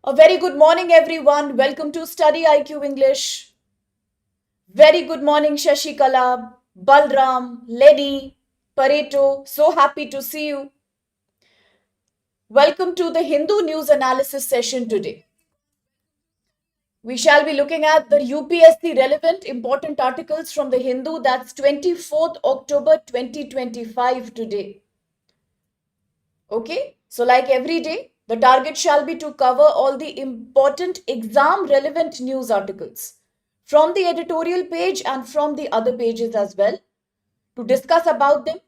A very good morning, everyone. Welcome to StudyIQ English. Very good morning, Shashikala, Balram, Lenny, Pareto. So happy to see you. Welcome to the Hindu news analysis session today. We shall be looking at the UPSC relevant important articles from the Hindu. That's 24th October 2025 today. Okay, so like every day, the target shall be to cover all the important exam relevant news articles from the editorial page and from the other pages as well, to discuss about them,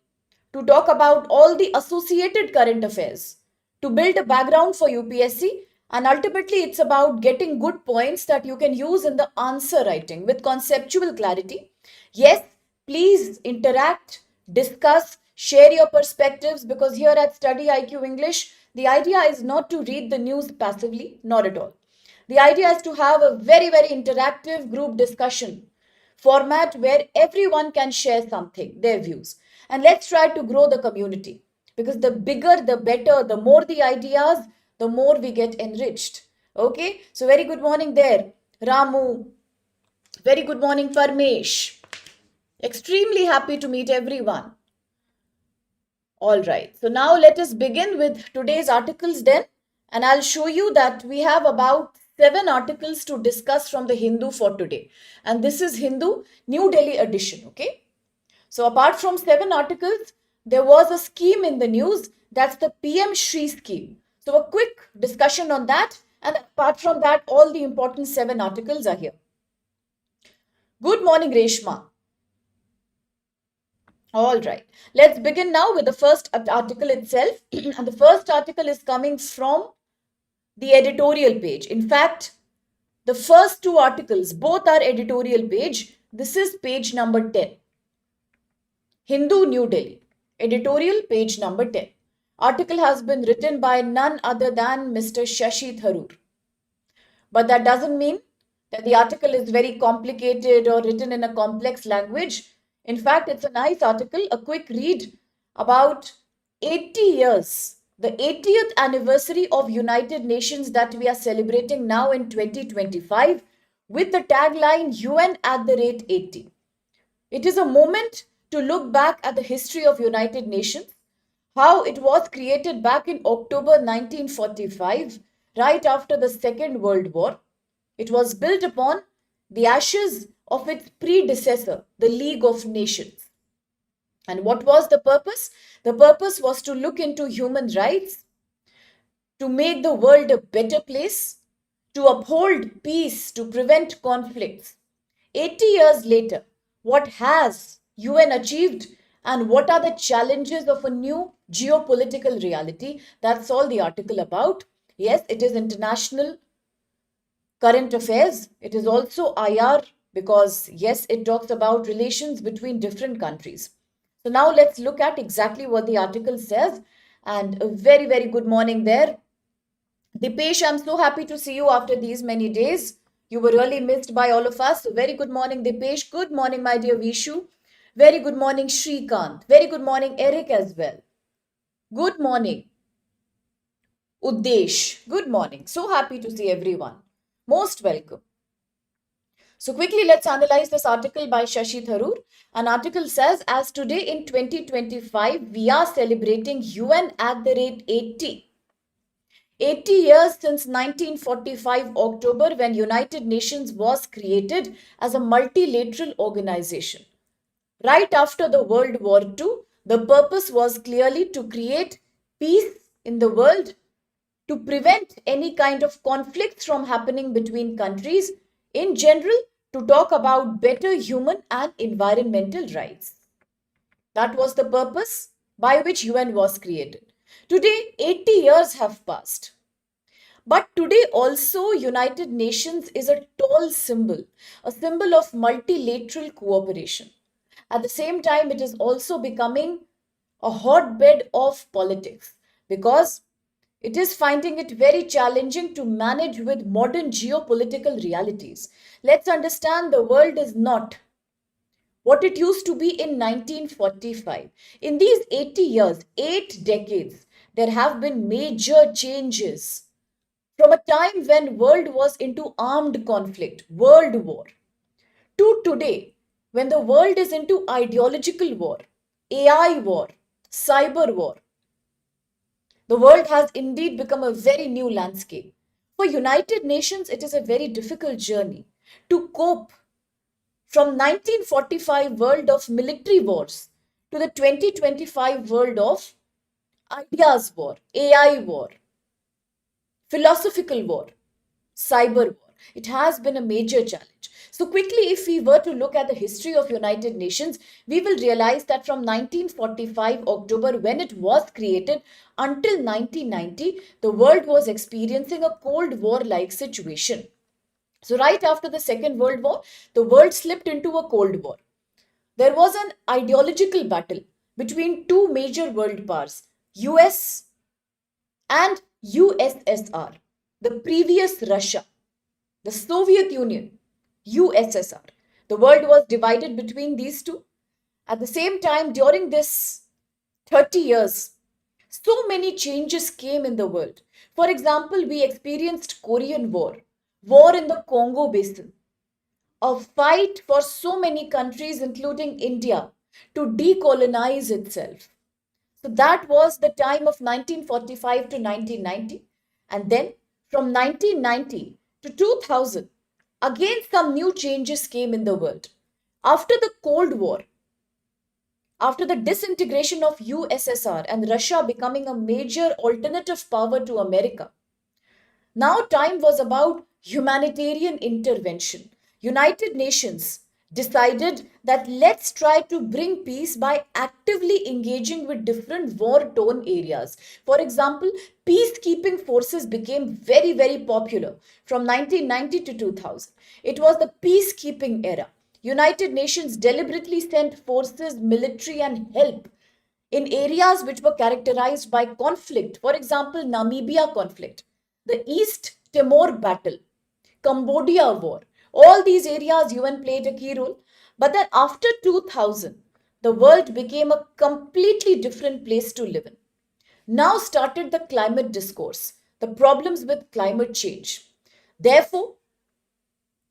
to talk about all the associated current affairs, to build a background for UPSC, and ultimately it's about getting good points that you can use in the answer writing with conceptual clarity. Yes, please interact, discuss, share your perspectives, because here at Study IQ English, the idea is not to read the news passively, not at all. The idea is to have a very, very interactive group discussion format where everyone can share something, their views. And let's try to grow the community, because the bigger, the better, the more the ideas, the more we get enriched. Okay, so very good morning there, Ramu. Very good morning, Parmesh. Extremely happy to meet everyone. All right, so now let us begin with today's articles then. And I'll show you that we have about 7 articles to discuss from the Hindu for today. And this is Hindu New Delhi edition, okay? So apart from 7 articles, there was a scheme in the news. That's the PM Shri scheme. So a quick discussion on that. And apart from that, all the important 7 articles are here. Good morning, Reshma. All right, let's begin now with the first article itself. And the first article is coming from the editorial page. In fact, the first 2 articles, both are editorial page. This is page number 10. Hindu New Delhi, editorial page number 10. Article has been written by none other than Mr. Shashi Tharoor. But that doesn't mean that the article is very complicated or written in a complex language. In fact, it's a nice article, a quick read about 80 years, the 80th anniversary of United Nations that we are celebrating now in 2025 with the tagline UN at the rate 80. It is a moment to look back at the history of United Nations, how it was created back in October 1945, right after the Second World War. It was built upon the ashes of its predecessor, the League of Nations. And what was the purpose? The purpose was to look into human rights, to make the world a better place, to uphold peace, to prevent conflicts. 80 years later, what has UN achieved and what are the challenges of a new geopolitical reality? That's all the article about. Yes, it is international current affairs. It is also IR because, yes, it talks about relations between different countries. So now let's look at exactly what the article says. And a very, very good morning there. Dipesh, I'm so happy to see you after these many days. You were really missed by all of us. So very good morning, Dipesh. Good morning, my dear Vishu. Very good morning, Shrikant. Very good morning, Eric as well. Good morning, Uddesh. Good morning. So happy to see everyone. Most welcome. So quickly, let's analyze this article by Shashi Tharoor. An article says, as today in 2025, we are celebrating UN at the rate 80. 80 years since 1945 October, when United Nations was created as a multilateral organization. Right after the World War II, the purpose was clearly to create peace in the world, to prevent any kind of conflicts from happening between countries, in general, to talk about better human and environmental rights. That was the purpose by which UN was created. Today, 80 years have passed. But today also, United Nations is a tall symbol, a symbol of multilateral cooperation. At the same time, it is also becoming a hotbed of politics, because it is finding it very challenging to manage with modern geopolitical realities. Let's understand, the world is not what it used to be in 1945. In these 80 years, 8 decades, there have been major changes. From a time when world was into armed conflict, world war, to today when the world is into ideological war, AI war, cyber war, the world has indeed become a very new landscape. For United Nations, it is a very difficult journey to cope from 1945 world of military wars to the 2025 world of ideas war, AI war, philosophical war, cyber war. It has been a major challenge. So quickly, if we were to look at the history of United Nations, we will realize that from 1945 October, when it was created, until 1990, the world was experiencing a Cold War-like situation. So right after the Second World War, the world slipped into a Cold War. There was an ideological battle between two major world powers, US and USSR, the previous Russia, the Soviet Union, USSR. The world was divided between these two. At the same time, during this 30 years, so many changes came in the world. For example, we experienced Korean War, war in the Congo Basin, a fight for so many countries, including India, to decolonize itself. So that was the time of 1945 to 1990. And then from 1990 to 2000, again some new changes came in the world. After the Cold War, after the disintegration of USSR and Russia becoming a major alternative power to America, now time was about humanitarian intervention. United Nations decided that let's try to bring peace by actively engaging with different war-torn areas. For example, peacekeeping forces became very, very popular from 1990 to 2000. It was the peacekeeping era. United Nations deliberately sent forces, military and help in areas which were characterized by conflict. For example, Namibia conflict, the East Timor battle, Cambodia war. All these areas UN played a key role. But then after 2000, the world became a completely different place to live in. Now started the climate discourse, the problems with climate change. Therefore,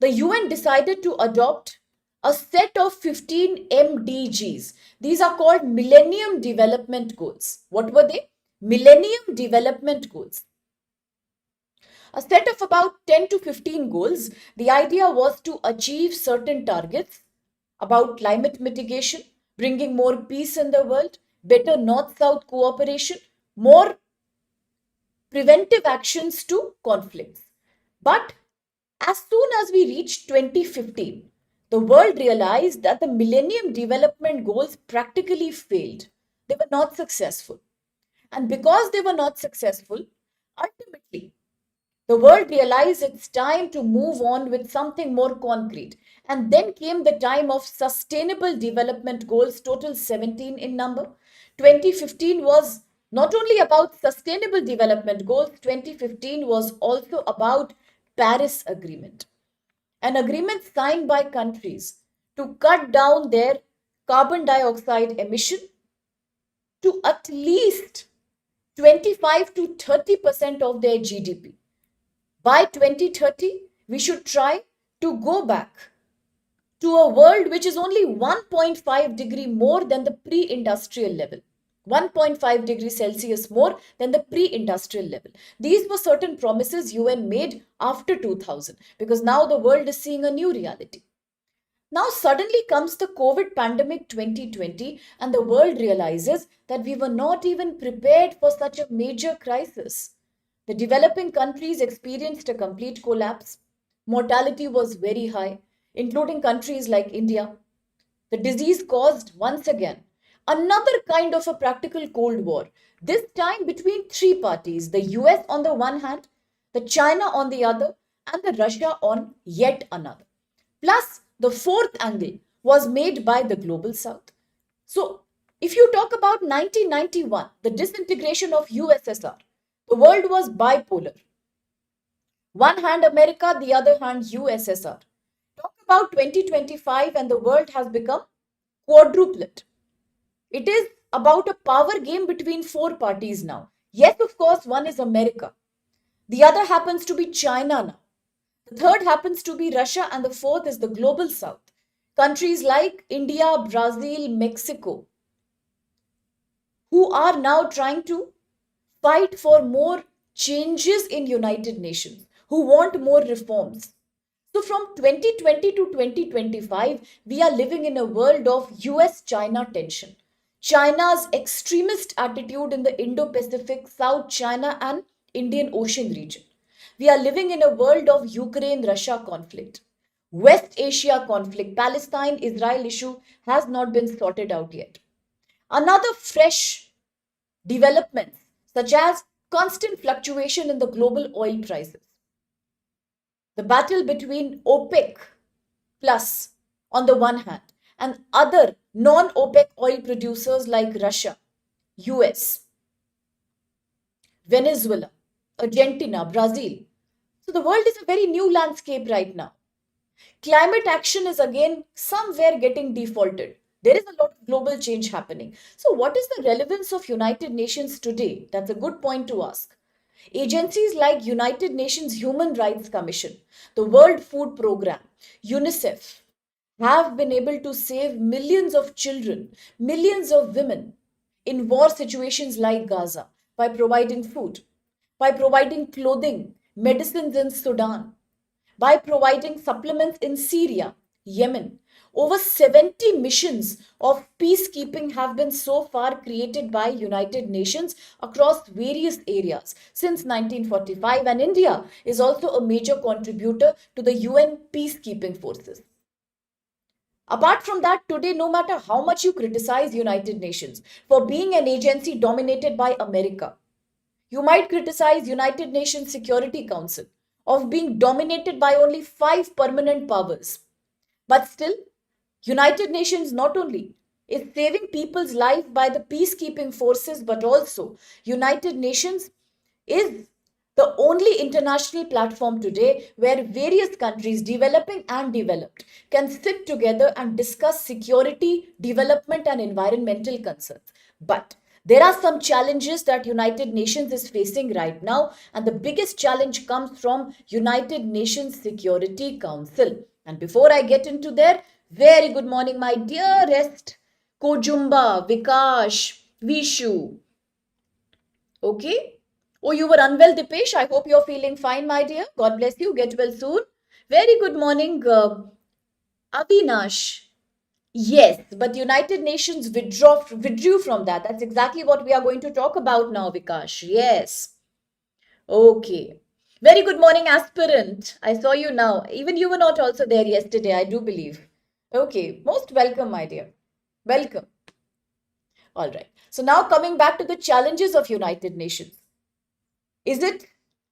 the UN decided to adopt a set of 15 MDGs. These are called Millennium Development Goals. What were they? Millennium Development Goals. A set of about 10 to 15 goals. The idea was to achieve certain targets about climate mitigation, bringing more peace in the world, better North-South cooperation, more preventive actions to conflicts. But as soon as we reached 2015, the world realized that the Millennium Development Goals practically failed. They were not successful. And because they were not successful, ultimately, the world realized it's time to move on with something more concrete. And then came the time of Sustainable Development Goals, total 17 in number. 2015 was not only about Sustainable Development Goals, 2015 was also about Paris Agreement, an agreement signed by countries to cut down their carbon dioxide emission to at least 25 to 30% of their GDP. By 2030, we should try to go back to a world which is only 1.5 degree more than the pre-industrial level. 1.5 degrees Celsius more than the pre-industrial level. These were certain promises UN made after 2000 because now the world is seeing a new reality. Now suddenly comes the COVID pandemic 2020 and the world realizes that we were not even prepared for such a major crisis. The developing countries experienced a complete collapse. Mortality was very high, including countries like India. The disease caused, once again, another kind of a practical Cold War, this time between three parties, the US on the one hand, the China on the other, and the Russia on yet another. Plus, the fourth angle was made by the Global South. So, if you talk about 1991, the disintegration of USSR, the world was bipolar. One hand America, the other hand USSR. Talk about 2025 and the world has become quadruplet. It is about a power game between four parties now. Yes, of course, one is America. The other happens to be China now. The third happens to be Russia, and the fourth is the global south. Countries like India, Brazil, Mexico, who are now trying to fight for more changes in United Nations, who want more reforms. So from 2020 to 2025, we are living in a world of US China tension. China's extremist attitude in the Indo Pacific, South China, and Indian Ocean region. We are living in a world of Ukraine Russia conflict. West Asia conflict, Palestine Israel issue has not been sorted out yet. Another fresh developments, such as constant fluctuation in the global oil prices, the battle between OPEC plus on the one hand and other non-OPEC oil producers like Russia, US, Venezuela, Argentina, Brazil. So the world is a very new landscape right now. Climate action is again somewhere getting defaulted. There is a lot of global change happening. So what is the relevance of United Nations today? That's a good point to ask. Agencies like United Nations Human Rights Commission, the World Food Programme, UNICEF have been able to save millions of children, millions of women in war situations like Gaza by providing food, by providing clothing, medicines in Sudan, by providing supplements in Syria, Yemen. Over 70 missions of peacekeeping have been so far created by United Nations across various areas since 1945, and India is also a major contributor to the UN peacekeeping forces. Apart from that, today, no matter how much you criticize United Nations for being an agency dominated by America, you might criticize United Nations Security Council of being dominated by only 5 permanent powers. But still, United Nations not only is saving people's life by the peacekeeping forces, but also United Nations is the only international platform today where various countries, developing and developed, can sit together and discuss security, development, and environmental concerns. But there are some challenges that United Nations is facing right now, and the biggest challenge comes from United Nations Security Council. And before I get into there, very good morning, my dearest Kojumba, Vikash, Vishu. Okay? Oh, you were unwell, Dipesh. I hope you're feeling fine, my dear. God bless you. Get well soon. Very good morning, Avinash. Yes, but United Nations withdrew from that. That's exactly what we are going to talk about now, Vikash. Yes. Okay. Very good morning, aspirant. I saw you now. Even you were not also there yesterday, I do believe. Okay. Most welcome, my dear. Welcome. All right. So now coming back to the challenges of United Nations. Is it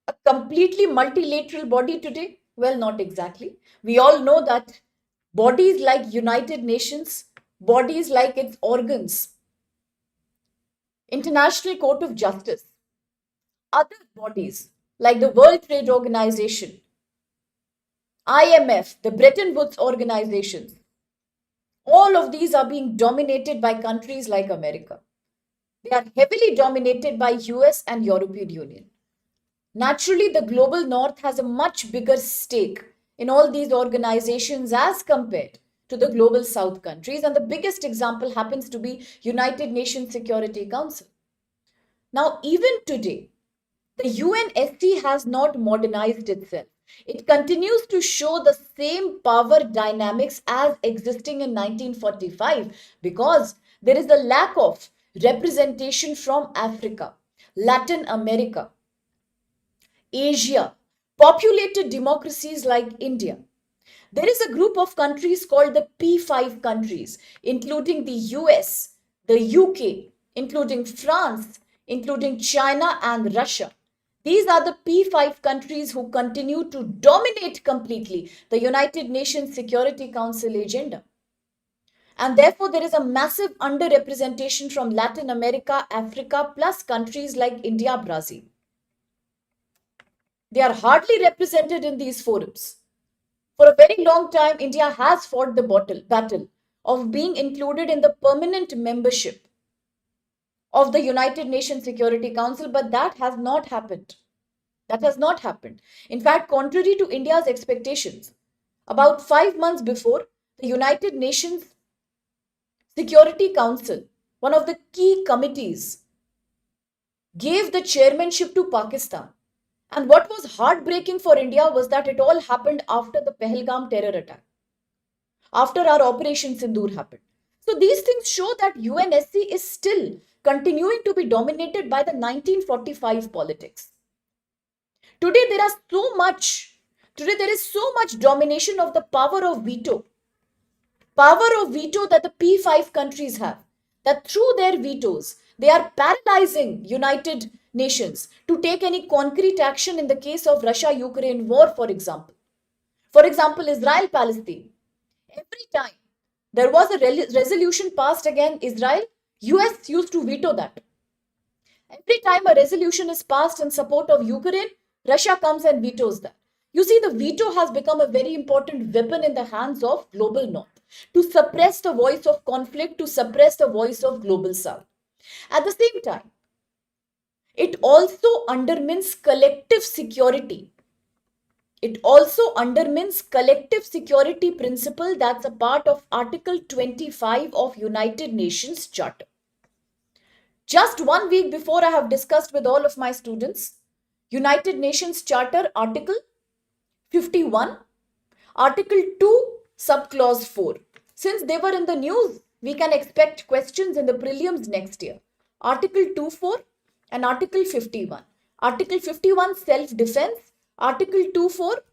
a completely multilateral body today? Well, not exactly. We all know that bodies like United Nations, bodies like its organs, International Court of Justice, other bodies like the World Trade Organization, IMF, the Bretton Woods organizations, all of these are being dominated by countries like America. They are heavily dominated by US and European Union. Naturally, the global north has a much bigger stake in all these organizations as compared to the global south countries, and the biggest example happens to be United Nations Security Council. Now, even today, the UNSC has not modernized itself. It continues to show the same power dynamics as existing in 1945 because there is a lack of representation from Africa, Latin America, Asia, populated democracies like India. There is a group of countries called the P5 countries, including the US, the UK, including France, including China and Russia. These are the P5 countries who continue to dominate completely the United Nations Security Council agenda. And therefore, there is a massive underrepresentation from Latin America, Africa, plus countries like India, Brazil. They are hardly represented in these forums. For a very long time, India has fought the battle of being included in the permanent membership of the United Nations Security Council, but that has not happened. That has not happened. In fact, contrary to India's expectations, about 5 months before, the United Nations Security Council, one of the key committees, gave the chairmanship to Pakistan. And what was heartbreaking for India was that it all happened after the Pahalgam terror attack, after our Operation Sindoor happened. So these things show that UNSC is still continuing to be dominated by the 1945 politics. Today there are so much, Today there is so much domination of the power of veto that the P5 countries have, that through their vetoes, they are paralyzing United Nations to take any concrete action in the case of Russia-Ukraine war, for example. For example, Israel-Palestine. Every time there was a resolution passed against Israel, US used to veto that. Every time a resolution is passed in support of Ukraine, Russia comes and vetoes that. You see, the veto has become a very important weapon in the hands of global north to suppress the voice of conflict, to suppress the voice of global south. At the same time, it also undermines collective security. It also undermines collective security principle that's a part of Article 25 of United Nations Charter. Just 1 week before, I have discussed with all of my students United Nations Charter Article 51, Article 2, Subclause 4. Since they were in the news, we can expect questions in the prelims next year. Article 24 and Article 51. Article 51, self-defense. Article 24,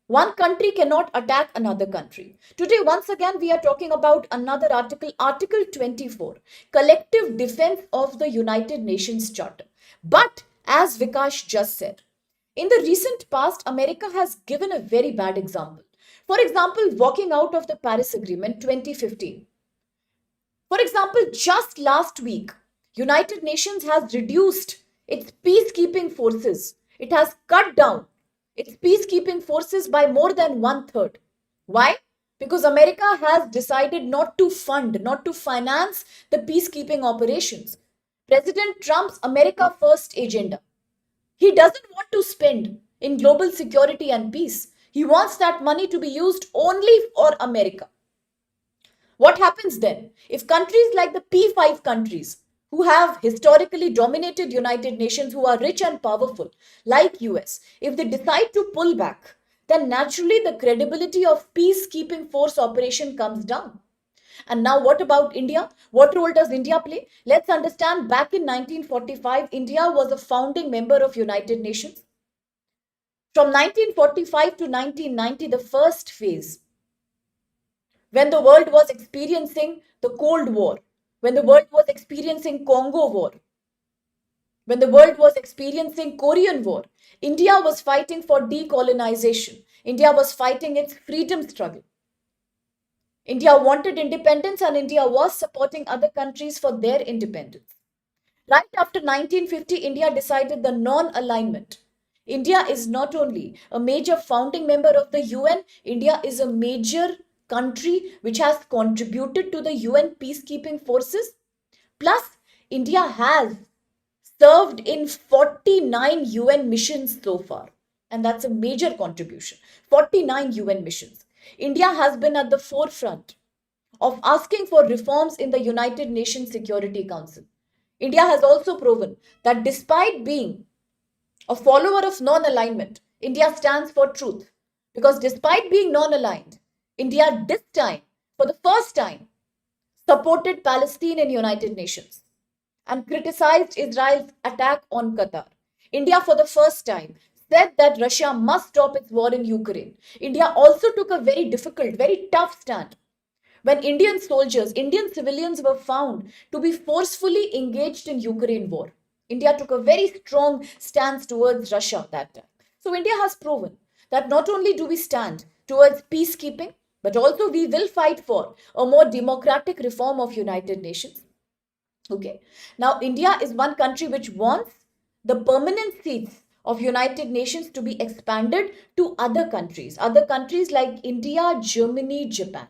one country cannot attack another country. Today, once again, we are talking about another article, Article 24, collective defense of the United Nations Charter. But as Vikash just said, in the recent past, America has given a very bad example. For example, walking out of the Paris Agreement 2015. For example, just last week, United Nations has reduced its peacekeeping forces. It has cut down its peacekeeping forces by more than 1/3. Why? Because America has decided not to fund, not to finance the peacekeeping operations. President Trump's America First agenda. He doesn't want to spend in global security and peace. He wants that money to be used only for America. What happens then? If countries like the P5 countries, who have historically dominated United Nations, who are rich and powerful, like US, if they decide to pull back, then naturally the credibility of peacekeeping force operation comes down. And now what about India? What role does India play? Let's understand, back in 1945, India was a founding member of United Nations. From 1945 to 1990, the first phase, when the world was experiencing the Cold War, when the world was experiencing Congo War, when the world was experiencing Korean War, India was fighting for decolonization. India was fighting its freedom struggle. India wanted independence and India was supporting other countries for their independence. Right after 1950, India decided the non-alignment. India is not only a major founding member of the UN, India is a major country which has contributed to the UN peacekeeping forces. Plus, India has served in 49 UN missions so far. And that's a major contribution. 49 UN missions. India has been at the forefront of asking for reforms in the United Nations Security Council. India has also proven that despite being a follower of non-alignment, India stands for truth. Because despite being non-aligned, India this time, for the first time, supported Palestine in United Nations and criticized Israel's attack on Qatar. India, for the first time, said that Russia must stop its war in Ukraine. India also took a very difficult, very tough stand when Indian soldiers, Indian civilians were found to be forcefully engaged in Ukraine war. India took a very strong stance towards Russia that time. So India has proven that not only do we stand towards peacekeeping, but also we will fight for a more democratic reform of United Nations. Okay. Now, India is one country which wants the permanent seats of United Nations to be expanded to other countries like India, Germany, Japan.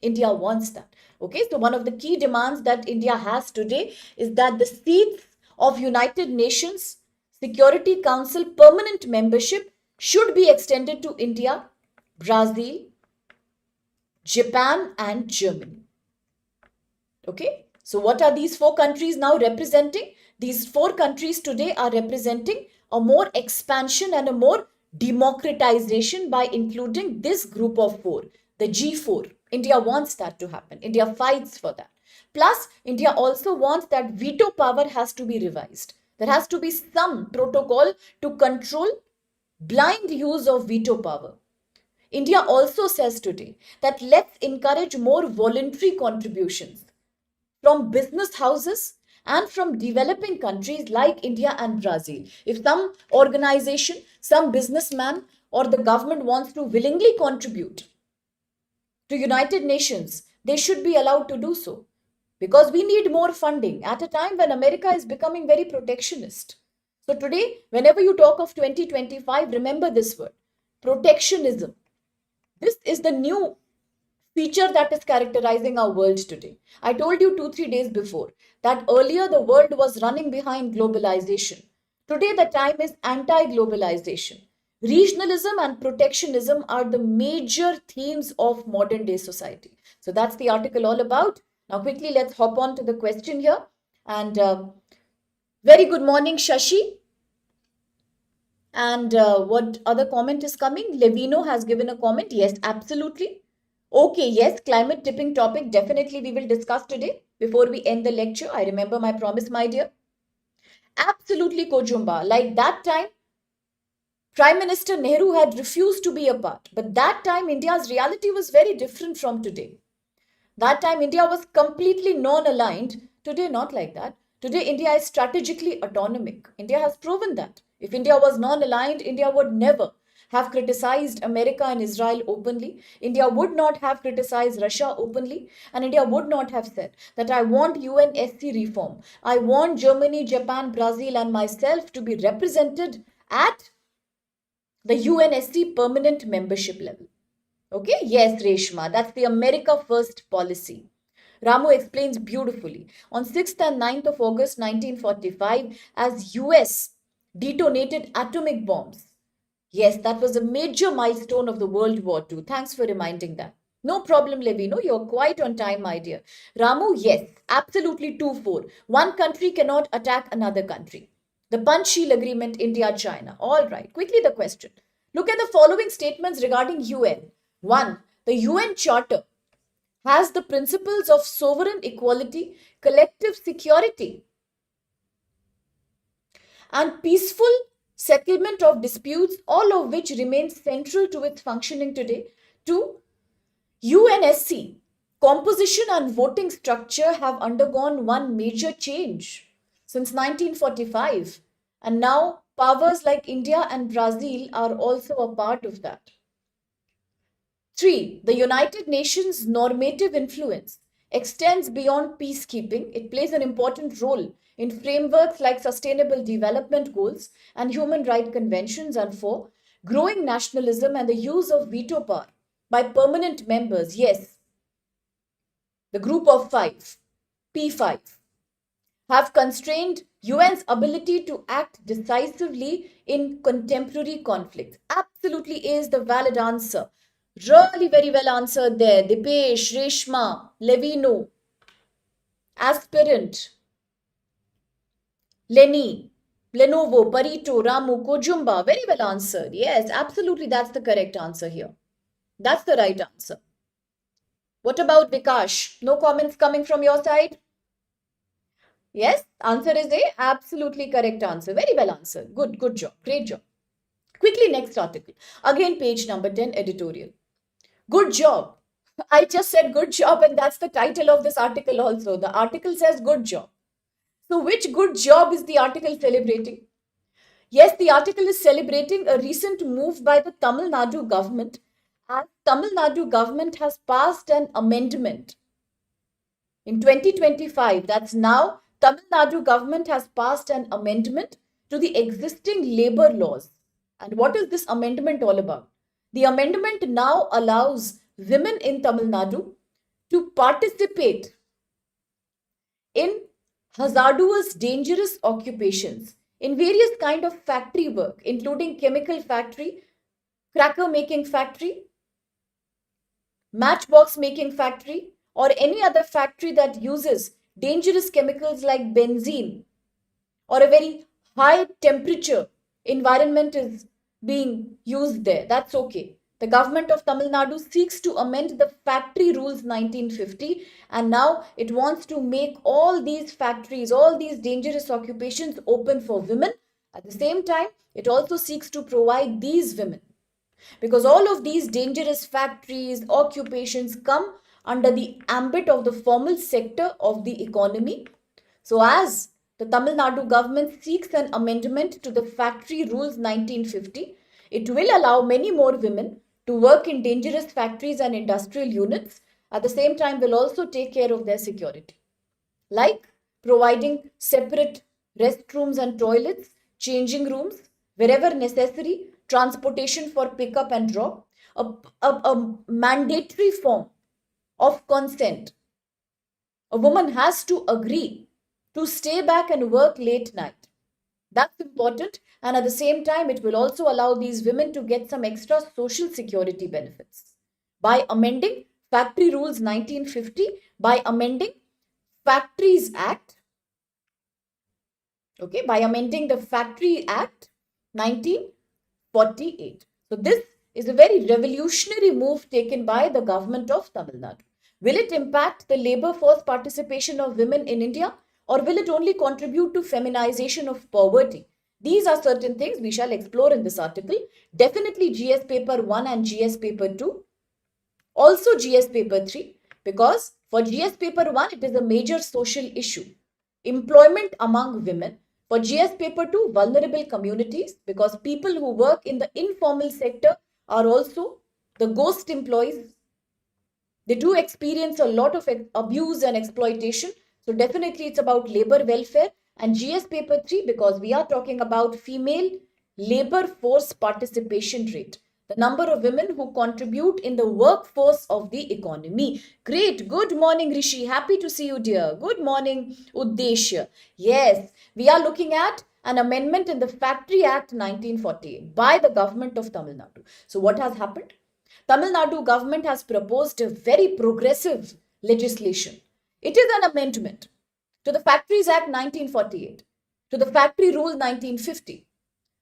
India wants that. Okay, so one of the key demands that India has today is that the seats of United Nations Security Council permanent membership should be extended to India, Brazil, Japan, and Germany. Okay, so what are these four countries now representing? These four countries today are representing a more expansion and a more democratization by including this group of four, the G4. India wants that to happen. India fights for that. Plus, India also wants that veto power has to be revised. There has to be some protocol to control blind use of veto power. India also says today that let's encourage more voluntary contributions from business houses and from developing countries like India and Brazil. If some organization, some businessman, or the government wants to willingly contribute to United Nations, they should be allowed to do so. Because we need more funding at a time when America is becoming very protectionist. So today, whenever you talk of 2025, remember this word, protectionism. This is the new feature that is characterizing our world today. I told you 2 3 days before that earlier the world was running behind globalization. Today, the time is anti globalization. Regionalism and protectionism are the major themes of modern day society. So, that's the article all about. Now, quickly, let's hop on to the question here. And very good morning, Shashi. And what other comment is coming? Levino has given a comment. Yes, absolutely. Okay, yes, climate tipping topic definitely we will discuss today before we end the lecture. I remember my promise, my dear. Absolutely, Kojumba. Like that time, Prime Minister Nehru had refused to be a part. But that time, India's reality was very different from today. That time, India was completely non aligned. Today, not like that. Today, India is strategically autonomic. India has proven that. If India was non aligned, India would never have criticized America and Israel openly. India would not have criticized Russia openly. And India would not have said that I want UNSC reform. I want Germany, Japan, Brazil, and myself to be represented at the UNSC permanent membership level. Okay, yes, Reshma, that's the America First policy. Ramu explains beautifully. On 6th and 9th of August 1945, as US detonated atomic bombs. Yes, that was a major milestone of the World War II. Thanks for reminding that. No problem, Levino. You're quite on time, my dear. Ramu, yes, absolutely 2-4. One country cannot attack another country. The Panchsheel Agreement, India China. All right, quickly the question. Look at the following statements regarding UN. 1. The UN Charter has the principles of sovereign equality, collective security, and peaceful settlement of disputes, all of which remain central to its functioning today. 2. UNSC composition and voting structure have undergone one major change since 1945, and now powers like India and Brazil are also a part of that. 3. The United Nations normative influence extends beyond peacekeeping. It plays an important role in frameworks like Sustainable Development Goals and Human Rights Conventions. And 4. Growing nationalism and the use of veto power by permanent members. Yes, the group of five, P5, have constrained UN's ability to act decisively in contemporary conflicts. Absolutely is the valid answer. Really very well answered there. Dipesh, Reshma, Levino, Aspirant, Lenny, Lenovo, Parito, Ramu, Kojumba. Very well answered. Yes, absolutely that's the correct answer here. That's the right answer. What about Vikash? No comments coming from your side? Yes, answer is A. Absolutely correct answer. Very well answered. Good job. Great job. Quickly, next article. Again, page number 10, editorial. Good job. I just said good job, and that's the title of this article also. The article says good job. So, which good job is the article celebrating? Yes, the article is celebrating a recent move by the Tamil Nadu government, as Tamil Nadu government has passed an amendment in 2025. That's now Tamil Nadu government has passed an amendment to the existing labor laws. And what is this amendment all about? The amendment now allows women in Tamil Nadu to participate in hazardous, dangerous occupations, in various kind of factory work, including chemical factory, cracker making factory, matchbox making factory, or any other factory that uses dangerous chemicals like benzene, or a very high temperature environment is being used there. That's okay. The government of Tamil Nadu seeks to amend the Factory Rules 1950, and now it wants to make all these factories, all these dangerous occupations open for women. At the same time, it also seeks to provide these women, because all of these dangerous factories, occupations come under the ambit of the formal sector of the economy. So, as the Tamil Nadu government seeks an amendment to the Factory Rules 1950, it will allow many more women to work in dangerous factories and industrial units. At the same time, will also take care of their security, like providing separate restrooms and toilets, changing rooms wherever necessary, transportation for pickup and drop, a mandatory form of consent. A woman has to agree to stay back and work late night. That's important. And at the same time, it will also allow these women to get some extra social security benefits by amending Factory Rules 1950, by amending Factories Act, okay, by amending the Factory Act 1948. So this is a very revolutionary move taken by the government of Tamil Nadu. Will it impact the labor force participation of women in India, or will it only contribute to feminization of poverty? These are certain things we shall explore in this article. Definitely GS paper 1 and GS paper 2. Also GS paper 3, because for GS paper 1 it is a major social issue. Employment among women. For GS paper 2, vulnerable communities, because people who work in the informal sector are also the ghost employees. They do experience a lot of abuse and exploitation. So definitely it's about labor welfare. And GS paper 3, because we are talking about female labor force participation rate, the number of women who contribute in the workforce of the economy. Great. Good morning, Rishi. Happy to see you, dear. Good morning, Uddeshya. Yes, we are looking at an amendment in the Factory Act 1948 by the government of Tamil Nadu. So what has happened? Tamil Nadu government has proposed a very progressive legislation. It is an amendment to the Factories Act 1948, to the Factory Rule 1950.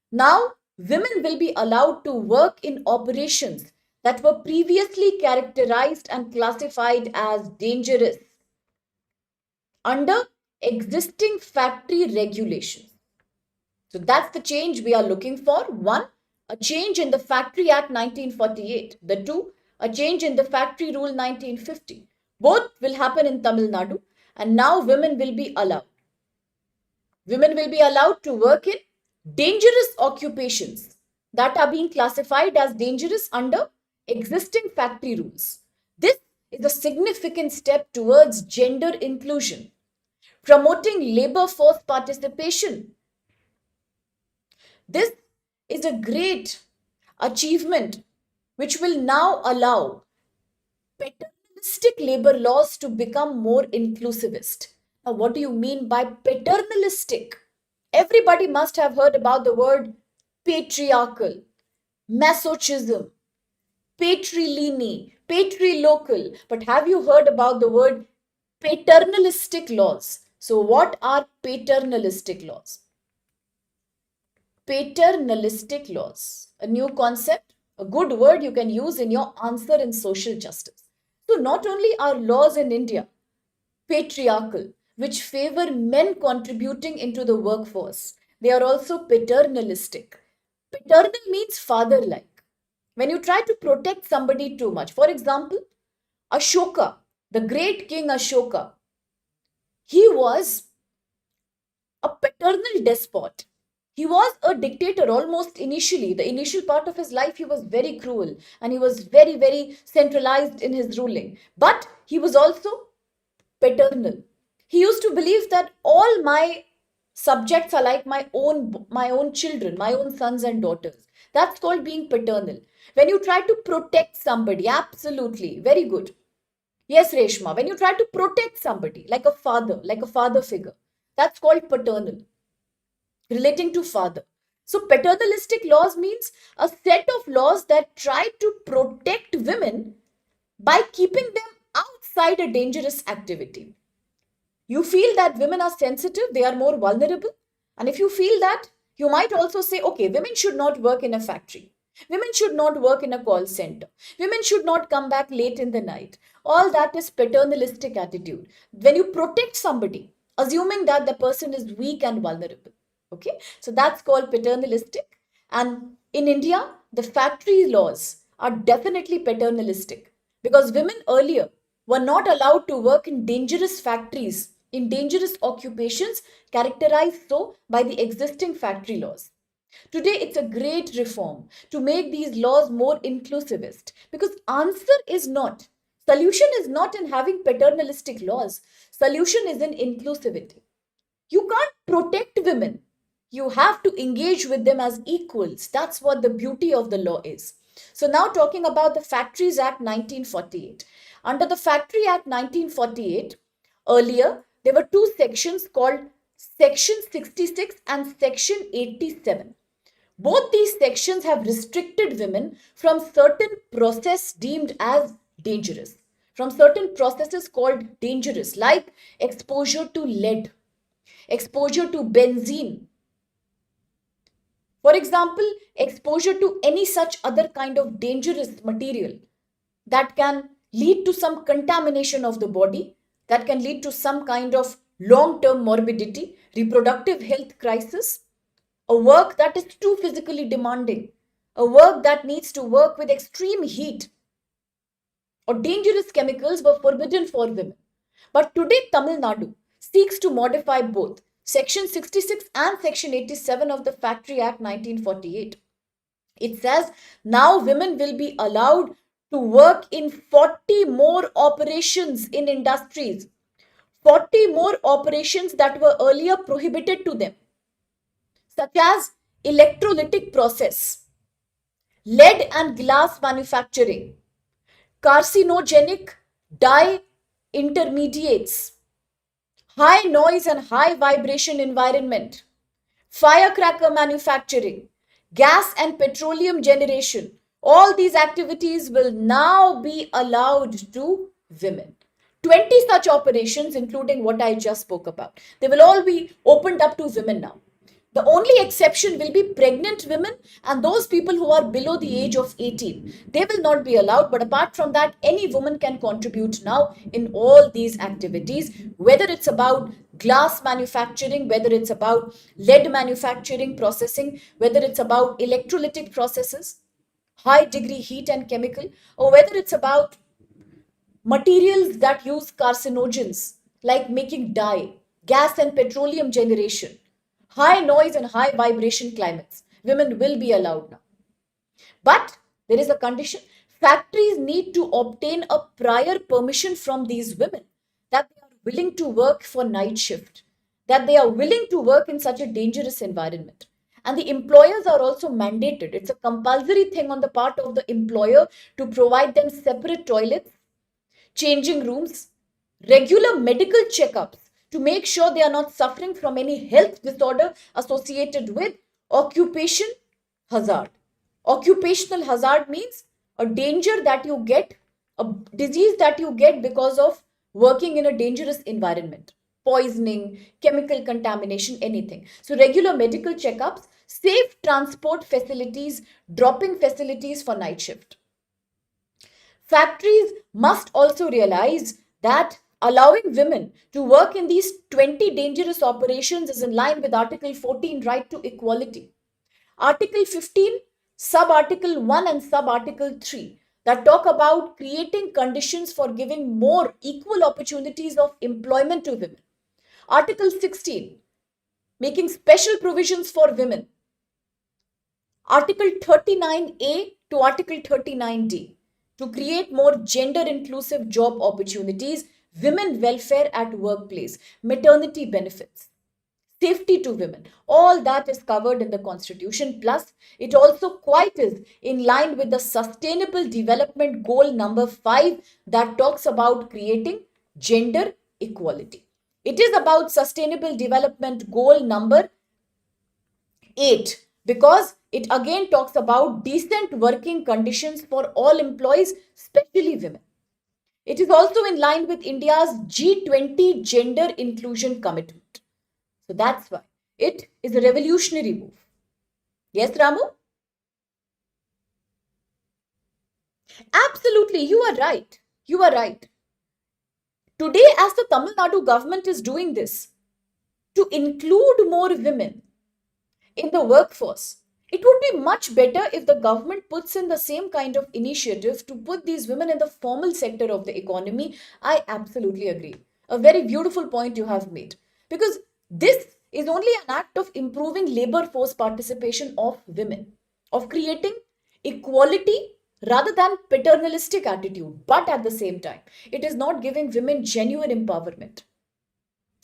Now, women will be allowed to work in operations that were previously characterized and classified as dangerous under existing factory regulations. So that's the change we are looking for. One, a change in the Factory Act 1948. The two, a change in the Factory Rule 1950. Both will happen in Tamil Nadu, and now women will be allowed. Women will be allowed to work in dangerous occupations that are being classified as dangerous under existing factory rules. This is a significant step towards gender inclusion, promoting labor force participation. This is a great achievement which will now allow paternalistic labor laws to become more inclusivist. Now, what do you mean by paternalistic? Everybody must have heard about the word patriarchal, masochism, patrilineal, patrilocal. But have you heard about the word paternalistic laws? So, what are paternalistic laws? Paternalistic laws, a new concept, a good word you can use in your answer in social justice. So, not only are laws in India patriarchal, which favor men contributing into the workforce, they are also paternalistic. Paternal means father like. When you try to protect somebody too much, for example, Ashoka, the great king Ashoka, he was a paternal despot. He was a dictator almost initially. The initial part of his life, he was very cruel and he was very, very centralized in his ruling. But he was also paternal. He used to believe that all my subjects are like my own children, my own sons and daughters. That's called being paternal. When you try to protect somebody, absolutely, very good. Yes, Reshma, when you try to protect somebody like a father figure, that's called paternal. relating to father. So paternalistic laws means a set of laws that try to protect women by keeping them outside a dangerous activity. You feel that women are sensitive, they are more vulnerable. And if you feel that, you might also say, okay, women should not work in a factory. Women should not work in a call center. Women should not come back late in the night. All that is paternalistic attitude. When you protect somebody, assuming that the person is weak and vulnerable. Okay, so that's called paternalistic. And in India, the factory laws are definitely paternalistic because women earlier were not allowed to work in dangerous factories, in dangerous occupations characterized so by the existing factory laws. Today, it's a great reform to make these laws more inclusivist because solution is not in having paternalistic laws. Solution is in inclusivity. You can't protect women. You have to engage with them as equals. That's what the beauty of the law is. So now talking about the Factories Act 1948. Under the Factory Act 1948, earlier there were two sections called Section 66 and Section 87. Both these sections have restricted women from certain process deemed as dangerous, from certain processes called dangerous, like exposure to lead, exposure to benzene. For example, exposure to any such other kind of dangerous material that can lead to some contamination of the body, that can lead to some kind of long term morbidity, reproductive health crisis, a work that is too physically demanding, a work that needs to work with extreme heat or dangerous chemicals were forbidden for women. But today, Tamil Nadu seeks to modify both Section 66 and Section 87 of the Factory Act 1948. It says now women will be allowed to work in 40 more operations in industries, 40 more operations that were earlier prohibited to them, such as electrolytic process, lead and glass manufacturing, carcinogenic dye intermediates, high noise and high vibration environment, firecracker manufacturing, gas and petroleum generation. All these activities will now be allowed to women. 20 such operations, including what I just spoke about, they will all be opened up to women now. The only exception will be pregnant women and those people who are below the age of 18. They will not be allowed, but apart from that, any woman can contribute now in all these activities, whether it's about glass manufacturing, whether it's about lead manufacturing processing, whether it's about electrolytic processes, high degree heat and chemical, or whether it's about materials that use carcinogens like making dye, gas and petroleum generation, high noise and high vibration climates. Women will be allowed now. But there is a condition. Factories need to obtain a prior permission from these women that they are willing to work for night shift, that they are willing to work in such a dangerous environment. And the employers are also mandated. It's a compulsory thing on the part of the employer to provide them separate toilets, changing rooms, regular medical checkups to make sure they are not suffering from any health disorder associated with occupation hazard. Occupational hazard means a danger that you get, a disease that you get because of working in a dangerous environment, poisoning, chemical contamination, anything. So, regular medical checkups, safe transport facilities, dropping facilities for night shift. Factories must also realize that allowing women to work in these 20 dangerous operations is in line with Article 14, right to equality. Article 15, sub-article 1 and sub-article 3 that talk about creating conditions for giving more equal opportunities of employment to women. Article 16, making special provisions for women. Article 39A to Article 39D to create more gender inclusive job opportunities, women welfare at workplace, maternity benefits, safety to women. All that is covered in the Constitution. Plus, it also quite is in line with the Sustainable Development Goal number 5 that talks about creating gender equality. It is about Sustainable Development Goal number 8, because it again talks about decent working conditions for all employees, especially women. It is also in line with India's G20 gender inclusion commitment. So that's why it is a revolutionary move. Yes, Ramu? Absolutely, you are right. You are right. Today, as the Tamil Nadu government is doing this to include more women in the workforce, it would be much better if the government puts in the same kind of initiative to put these women in the formal sector of the economy. I absolutely agree. A very beautiful point you have made. Because this is only an act of improving labor force participation of women, of creating equality rather than paternalistic attitude. But at the same time, it is not giving women genuine empowerment.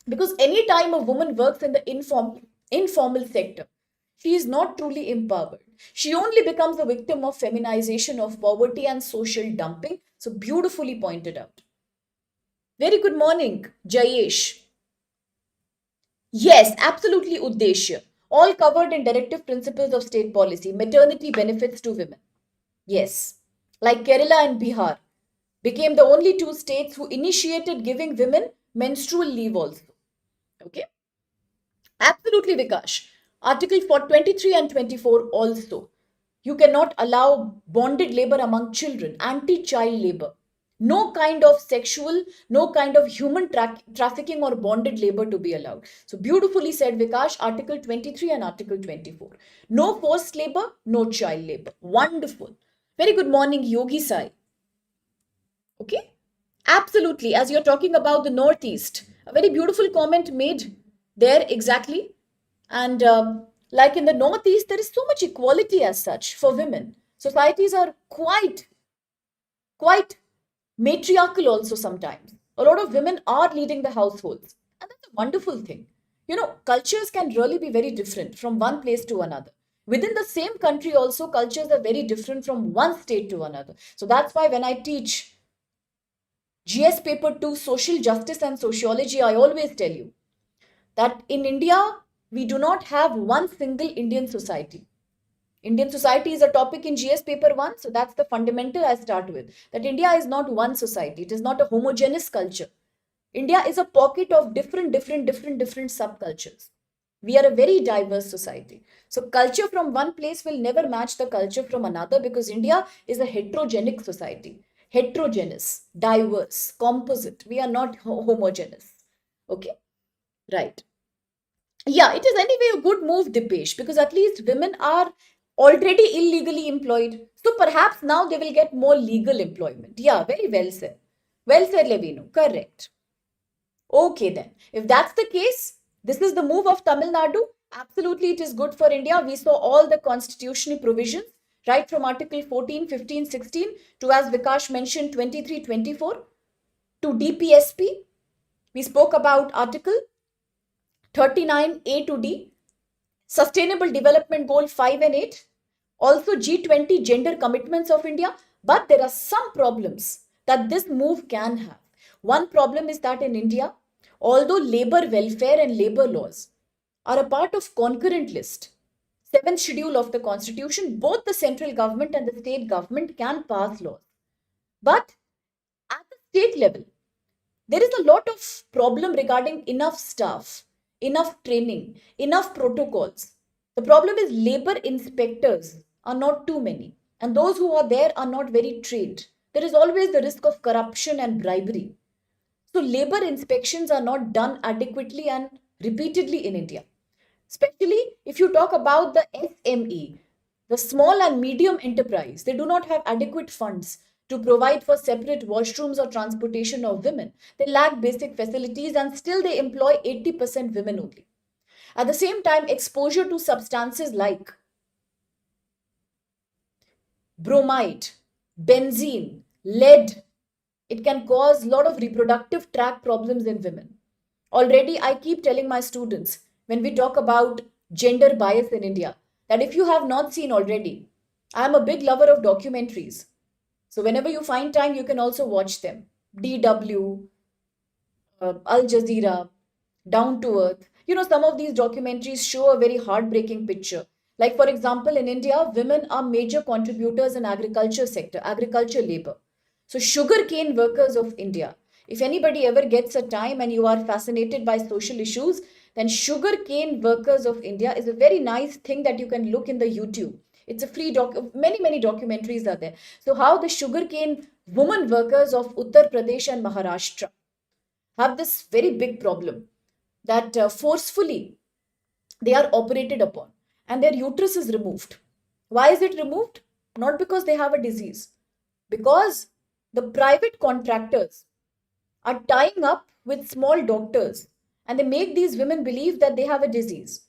Because anytime a woman works in the informal sector, she is not truly empowered. She only becomes a victim of feminization of poverty and social dumping. So beautifully pointed out. Very good morning, Jayesh. Yes, absolutely, Uddeshya. All covered in directive principles of state policy, maternity benefits to women. Yes, like Kerala and Bihar became the only two states who initiated giving women menstrual leave also. Okay. Absolutely, Vikash. Article for 23 and 24 also. You cannot allow bonded labor among children, anti-child labor. No kind of sexual, no kind of human trafficking or bonded labor to be allowed. So beautifully said, Vikash, Article 23 and Article 24. No forced labor, no child labor. Wonderful. Very good morning, Yogi Sai. Okay? Absolutely. As you're talking about the Northeast, a very beautiful comment made there exactly. And like in the Northeast, there is so much equality as such for women. Societies are quite matriarchal also sometimes. A lot of women are leading the households. And that's a wonderful thing. You know, cultures can really be very different from one place to another. Within the same country also, cultures are very different from one state to another. So that's why when I teach GS paper 2, social justice and sociology, I always tell you that in India, we do not have one single Indian society. Indian society is a topic in GS paper 1, so that's the fundamental I start with. That India is not one society, it is not a homogeneous culture. India is a pocket of different subcultures. We are a very diverse society. So culture from one place will never match the culture from another because India is a heterogenic society. Heterogeneous, diverse, composite. We are not homogeneous. Okay, right. Yeah, it is anyway a good move, Dipesh, because at least women are already illegally employed. So perhaps now they will get more legal employment. Yeah, very well said. Well said, Levino. Correct. Okay, then. If that's the case, this is the move of Tamil Nadu. Absolutely, it is good for India. We saw all the constitutional provisions, right from Article 14, 15, 16 to, as Vikash mentioned, 23, 24 to DPSP. We spoke about Article 39A to D, Sustainable Development Goal 5 and 8, also G20 gender commitments of India. But there are some problems that this move can have. One problem is that in India, although labor welfare and labor laws are a part of concurrent list, 7th schedule of the constitution, both the central government and the state government can pass laws. But at the state level, there is a lot of problem regarding enough staff, enough training, enough protocols. The problem is labor inspectors are not too many, and those who are there are not very trained. There is always the risk of corruption and bribery. So labor inspections are not done adequately and repeatedly in India. Especially if you talk about the SME, the small and medium enterprise, they do not have adequate funds to provide for separate washrooms or transportation of women. They lack basic facilities and still they employ 80% women only. At the same time, exposure to substances like bromide, benzene, lead, it can cause a lot of reproductive tract problems in women. Already, I keep telling my students when we talk about gender bias in India that if you have not seen already, I am a big lover of documentaries. So, whenever you find time, you can also watch them. DW, Al Jazeera, Down to Earth. Some of these documentaries show a very heartbreaking picture. Like, for example, in India, women are major contributors in agriculture sector, agriculture labor. So sugarcane workers of India. If anybody ever gets a time and you are fascinated by social issues, then sugarcane workers of India is a very nice thing that you can look in the YouTube. It's a free many documentaries are there. So how the sugarcane women workers of Uttar Pradesh and Maharashtra have this very big problem that forcefully they are operated upon and their uterus is removed. Why is it removed? Not because they have a disease, because the private contractors are tying up with small doctors and they make these women believe that they have a disease.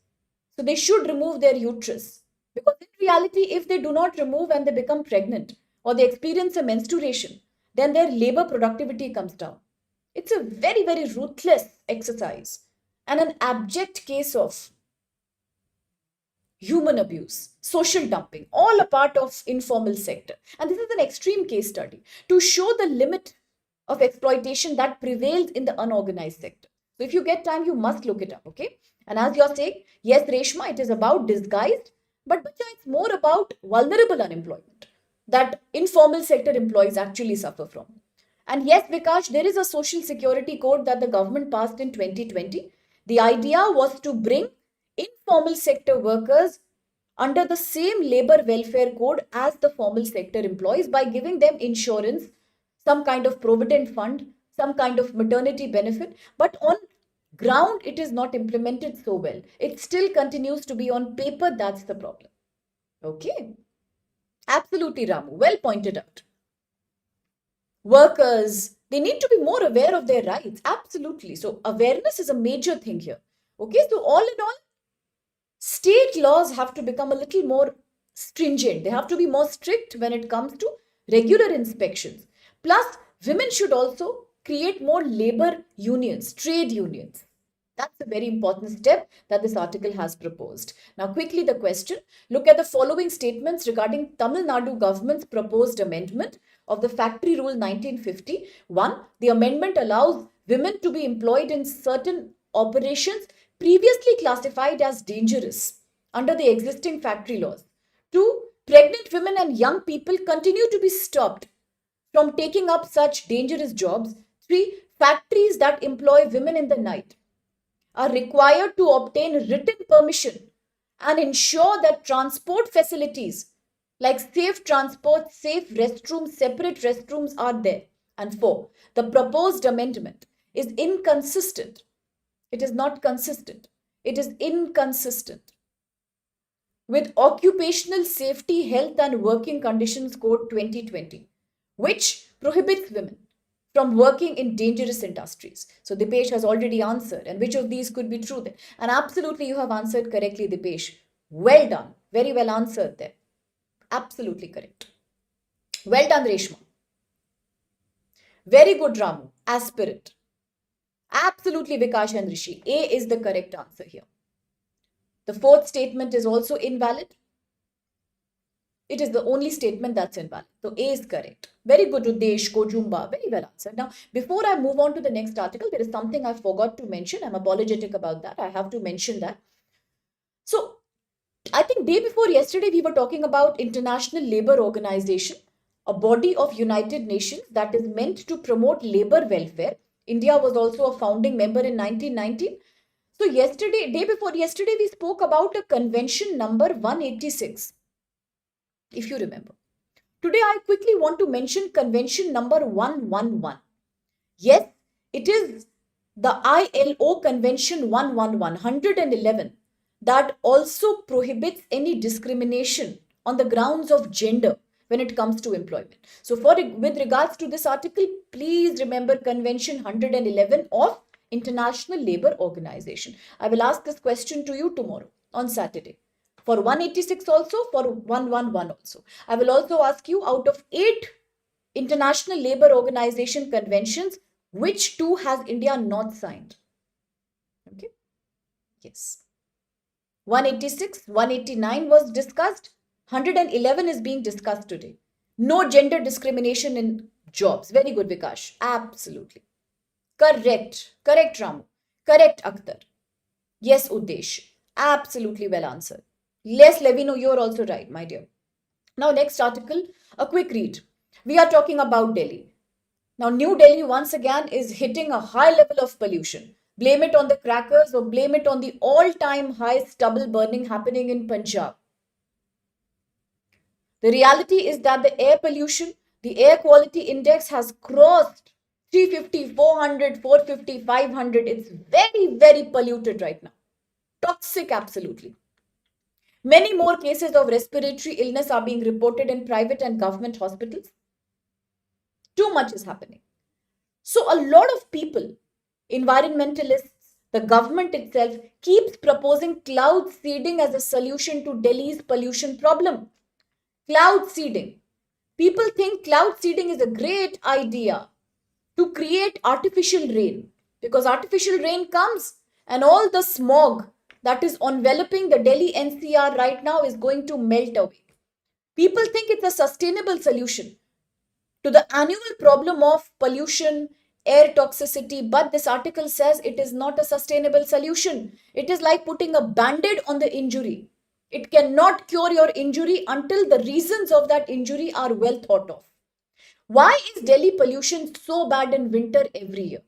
So they should remove their uterus. Because in reality, if they do not remove and they become pregnant or they experience a menstruation, then their labor productivity comes down. It's a very, very ruthless exercise and an abject case of human abuse, social dumping, all a part of informal sector. And this is an extreme case study to show the limit of exploitation that prevails in the unorganized sector. So if you get time, you must look it up, okay? And as you're saying, yes, Reshma, it is about disguised, but it's more about vulnerable unemployment that informal sector employees actually suffer from. And yes, Vikash, there is a social security code that the government passed in 2020. The idea was to bring informal sector workers under the same labor welfare code as the formal sector employees by giving them insurance, some kind of provident fund, some kind of maternity benefit. But on ground, it is not implemented so well. It still continues to be on paper. That's the problem. Okay. Absolutely, Ramu. Well pointed out. Workers, they need to be more aware of their rights. Absolutely. So awareness is a major thing here. Okay. So all in all, state laws have to become a little more stringent. They have to be more strict when it comes to regular inspections. Plus, women should also create more labor unions, trade unions. That's a very important step that this article has proposed. Now, quickly the question. Look at the following statements regarding Tamil Nadu government's proposed amendment of the Factory Rule 1950. One, the amendment allows women to be employed in certain operations previously classified as dangerous under the existing factory laws. Two, pregnant women and young people continue to be stopped from taking up such dangerous jobs. Three, factories that employ women in the night are required to obtain written permission and ensure that transport facilities like safe transport, safe restrooms, separate restrooms are there. And four, the proposed amendment is inconsistent. It is not consistent. It is inconsistent with Occupational Safety, Health and Working Conditions Code 2020, which prohibits women from working in dangerous industries. So Dipesh has already answered. And which of these could be true then? And absolutely you have answered correctly, Dipesh. Well done. Very well answered there. Absolutely correct. Well done, Reshma. Very good, Ramu. Aspirant. Absolutely, Vikash and Rishi. A is the correct answer here. The fourth statement is also invalid. It is the only statement that's invalid. So A is correct. Very good, Udesh, Kojumba. Very well answered. Now, before I move on to the next article, there is something I forgot to mention. I'm apologetic about that. I have to mention that. So, I think day before yesterday, we were talking about International Labour Organization, a body of United Nations that is meant to promote labor welfare. India was also a founding member in 1919. So yesterday, day before yesterday, we spoke about a convention number 186. If you remember. Today, I quickly want to mention convention number 111. Yes, it is the ILO convention 111 that also prohibits any discrimination on the grounds of gender when it comes to employment. So with regards to this article, please remember convention 111 of International Labour Organization. I will ask this question to you tomorrow on Saturday. For 186 also, for 111 also. I will also ask you, out of 8 International Labour Organization conventions, which 2 has India not signed? Okay. Yes. 186, 189 was discussed. 111 is being discussed today. No gender discrimination in jobs. Very good, Vikash. Absolutely. Correct. Correct, Ramu. Correct, Akhtar. Yes, Uddesh. Absolutely well answered. Yes, Levino, you're also right, my dear. Now, next article, a quick read. We are talking about Delhi. Now, New Delhi once again is hitting a high level of pollution. Blame it on the crackers or blame it on the all time high stubble burning happening in Punjab. The reality is that the air pollution, the air quality index has crossed 350, 400, 450, 500. It's very, very polluted right now. Toxic, absolutely. Many more cases of respiratory illness are being reported in private and government hospitals. Too much is happening. So, a lot of people, environmentalists, the government itself, keeps proposing cloud seeding as a solution to Delhi's pollution problem. Cloud seeding. People think cloud seeding is a great idea to create artificial rain, because artificial rain comes and all the smog that is enveloping the Delhi NCR right now is going to melt away. People think it's a sustainable solution to the annual problem of pollution, air toxicity, but this article says it is not a sustainable solution. It is like putting a band-aid on the injury. It cannot cure your injury until the reasons of that injury are well thought of. Why is Delhi pollution so bad in winter every year?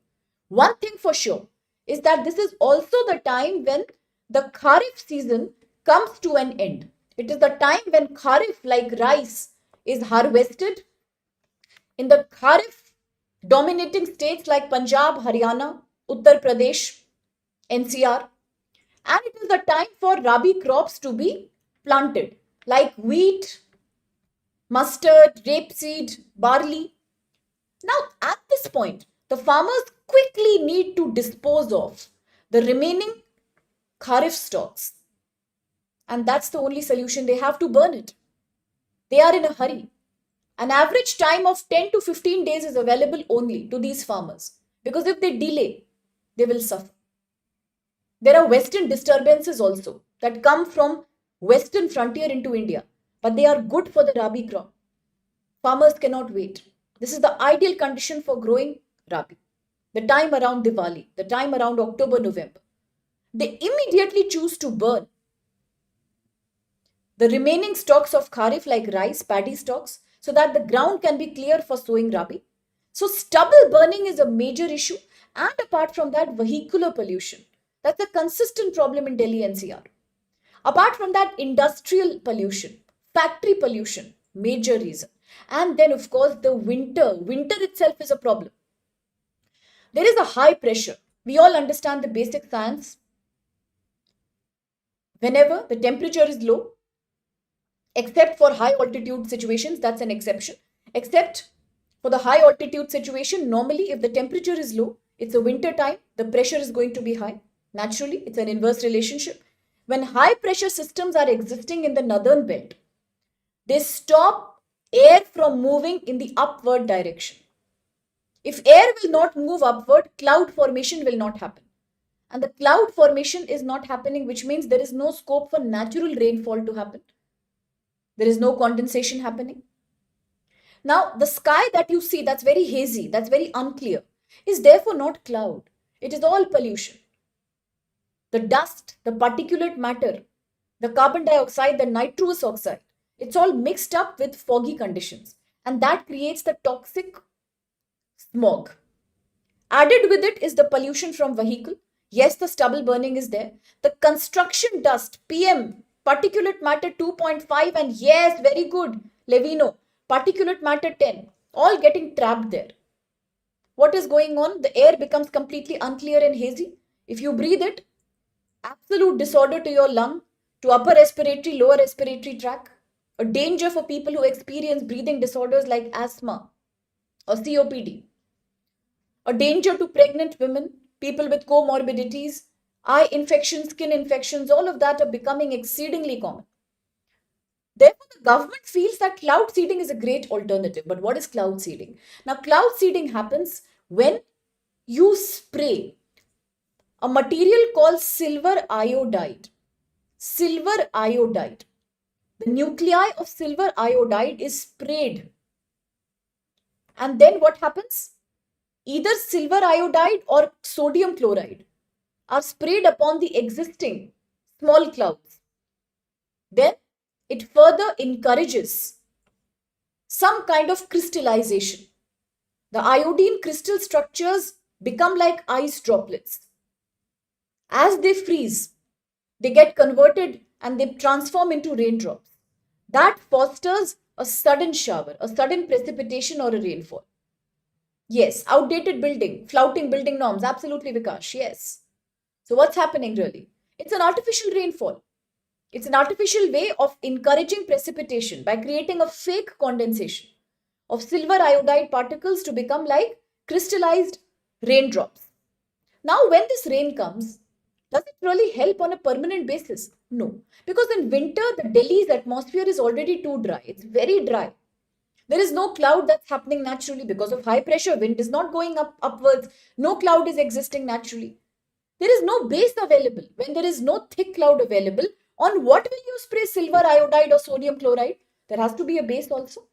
One thing for sure is that this is also the time when the Kharif season comes to an end. It is the time when Kharif, like rice, is harvested in the Kharif dominating states like Punjab, Haryana, Uttar Pradesh, NCR. And it is the time for Rabi crops to be planted like wheat, mustard, rapeseed, barley. Now, at this point, the farmers quickly need to dispose of the remaining Kharif stocks. And that's the only solution. They have to burn it. They are in a hurry. An average time of 10 to 15 days is available only to these farmers, because if they delay, they will suffer. There are western disturbances also that come from western frontier into India, but they are good for the Rabi crop. Farmers cannot wait. This is the ideal condition for growing Rabi. The time around Diwali, the time around October, November. They immediately choose to burn the remaining stocks of Kharif like rice, paddy stocks, so that the ground can be clear for sowing Rabi. So stubble burning is a major issue, and apart from that, vehicular pollution. That's a consistent problem in Delhi NCR. Apart from that, industrial pollution, factory pollution, major reason. And then, of course, the winter. Winter itself is a problem. There is a high pressure. We all understand the basic science. Whenever the temperature is low, except for high altitude situations, that's an exception. Except for the high altitude situation, normally if the temperature is low, it's a winter time, the pressure is going to be high. Naturally, it's an inverse relationship. When high pressure systems are existing in the northern belt, they stop air from moving in the upward direction. If air will not move upward, cloud formation will not happen. And the cloud formation is not happening, which means there is no scope for natural rainfall to happen. There is no condensation happening. Now, the sky that you see, that's very hazy, that's very unclear, is therefore not cloud. It is all pollution. The dust, the particulate matter, the carbon dioxide, the nitrous oxide, it's all mixed up with foggy conditions. And that creates the toxic smog. Added with it is the pollution from vehicle. Yes, the stubble burning is there. The construction dust, PM, particulate matter 2.5, and yes, very good, Levino, particulate matter 10, all getting trapped there. What is going on? The air becomes completely unclear and hazy. If you breathe it, absolute disorder to your lung, to upper respiratory, lower respiratory tract, a danger for people who experience breathing disorders like asthma or COPD, a danger to pregnant women, people with comorbidities, eye infections, skin infections, all of that are becoming exceedingly common. Therefore, the government feels that cloud seeding is a great alternative. But what is cloud seeding? Now, cloud seeding happens when you spray a material called silver iodide. Silver iodide. The nuclei of silver iodide is sprayed. And then what happens? Either silver iodide or sodium chloride are sprayed upon the existing small clouds, then it further encourages some kind of crystallization. The iodine crystal structures become like ice droplets. As they freeze, they get converted and they transform into raindrops. That fosters a sudden shower, a sudden precipitation, or a rainfall. Yes, outdated building, flouting building norms. Absolutely, Vikash. Yes. So, what's happening really? It's an artificial rainfall. It's an artificial way of encouraging precipitation by creating a fake condensation of silver iodide particles to become like crystallized raindrops. Now, when this rain comes, does it really help on a permanent basis? No. Because in winter, the Delhi's atmosphere is already too dry. It's very dry. There is no cloud that's happening naturally because of high pressure. Wind is not going upwards. No cloud is existing naturally. There is no base available. When there is no thick cloud available, on what will you spray silver iodide or sodium chloride? There has to be a base also.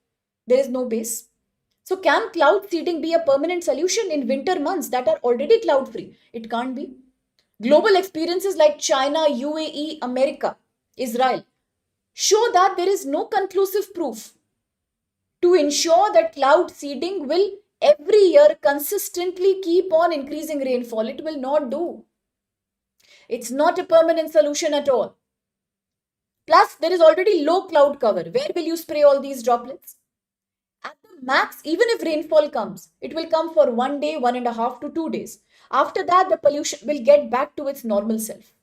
There is no base. So can cloud seeding be a permanent solution in winter months that are already cloud free? It can't be. Global experiences like China, UAE, America, Israel show that there is no conclusive proof to ensure that cloud seeding will every year consistently keep on increasing rainfall. It will not do. It's not a permanent solution at all. Plus, there is already low cloud cover. Where will you spray all these droplets? At the max, even if rainfall comes, it will come for 1 day, 1.5 to 2 days. After that, the pollution will get back to its normal self.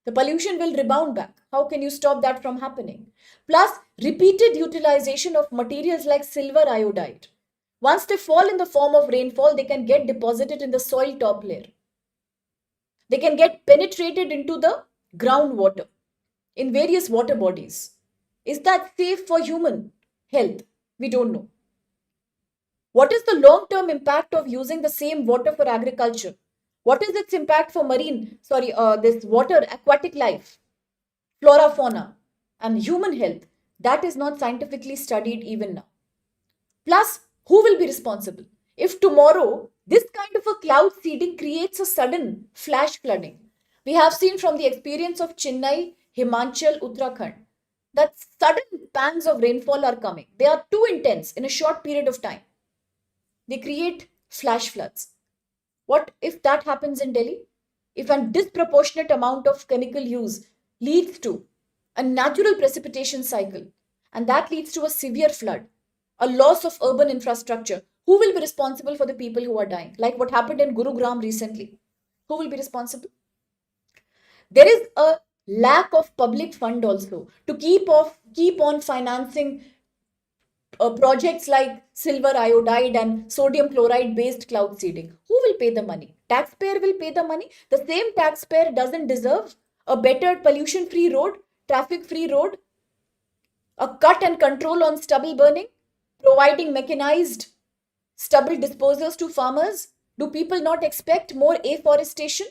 The pollution will rebound back. How can you stop that from happening? Plus, repeated utilization of materials like silver iodide. Once they fall in the form of rainfall, they can get deposited in the soil top layer. They can get penetrated into the groundwater in various water bodies. Is that safe for human health? We don't know. What is the long-term impact of using the same water for agriculture? What is its impact for this water, aquatic life, flora, fauna, and human health? That is not scientifically studied even now. Plus, who will be responsible? If tomorrow this kind of a cloud seeding creates a sudden flash flooding, we have seen from the experience of Chennai, Himachal, Uttarakhand, that sudden pangs of rainfall are coming. They are too intense in a short period of time. They create flash floods. What if that happens in Delhi? If a disproportionate amount of chemical use leads to a natural precipitation cycle, and that leads to a severe flood, a loss of urban infrastructure, who will be responsible for the people who are dying? Like what happened in Gurugram recently. Who will be responsible? There is a lack of public fund also to keep on financing projects like silver iodide and sodium chloride based cloud seeding. Who will pay the money? Taxpayer will pay the money. The same taxpayer doesn't deserve a better pollution free road, traffic free road, a cut and control on stubble burning, providing mechanized stubble disposers to farmers. Do people not expect more afforestation?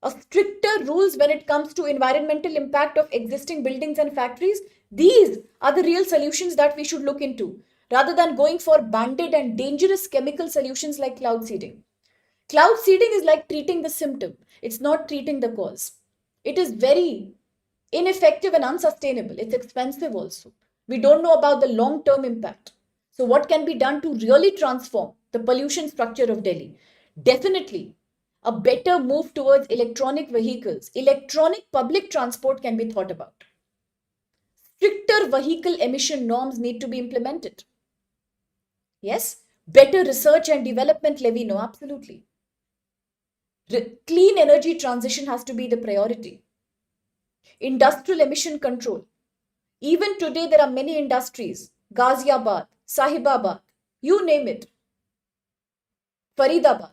A stricter rules when it comes to environmental impact of existing buildings and factories? These are the real solutions that we should look into rather than going for banded and dangerous chemical solutions like cloud seeding. Cloud seeding is like treating the symptom. It's not treating the cause. It is very ineffective and unsustainable. It's expensive also. We don't know about the long-term impact. So what can be done to really transform the pollution structure of Delhi? Definitely a better move towards electronic vehicles. Electronic public transport can be thought about. Stricter vehicle emission norms need to be implemented. Yes, better research and development levy, no, absolutely. Clean energy transition has to be the priority. Industrial emission control. Even today, there are many industries, Ghaziabad, Sahibabad, you name it, Faridabad,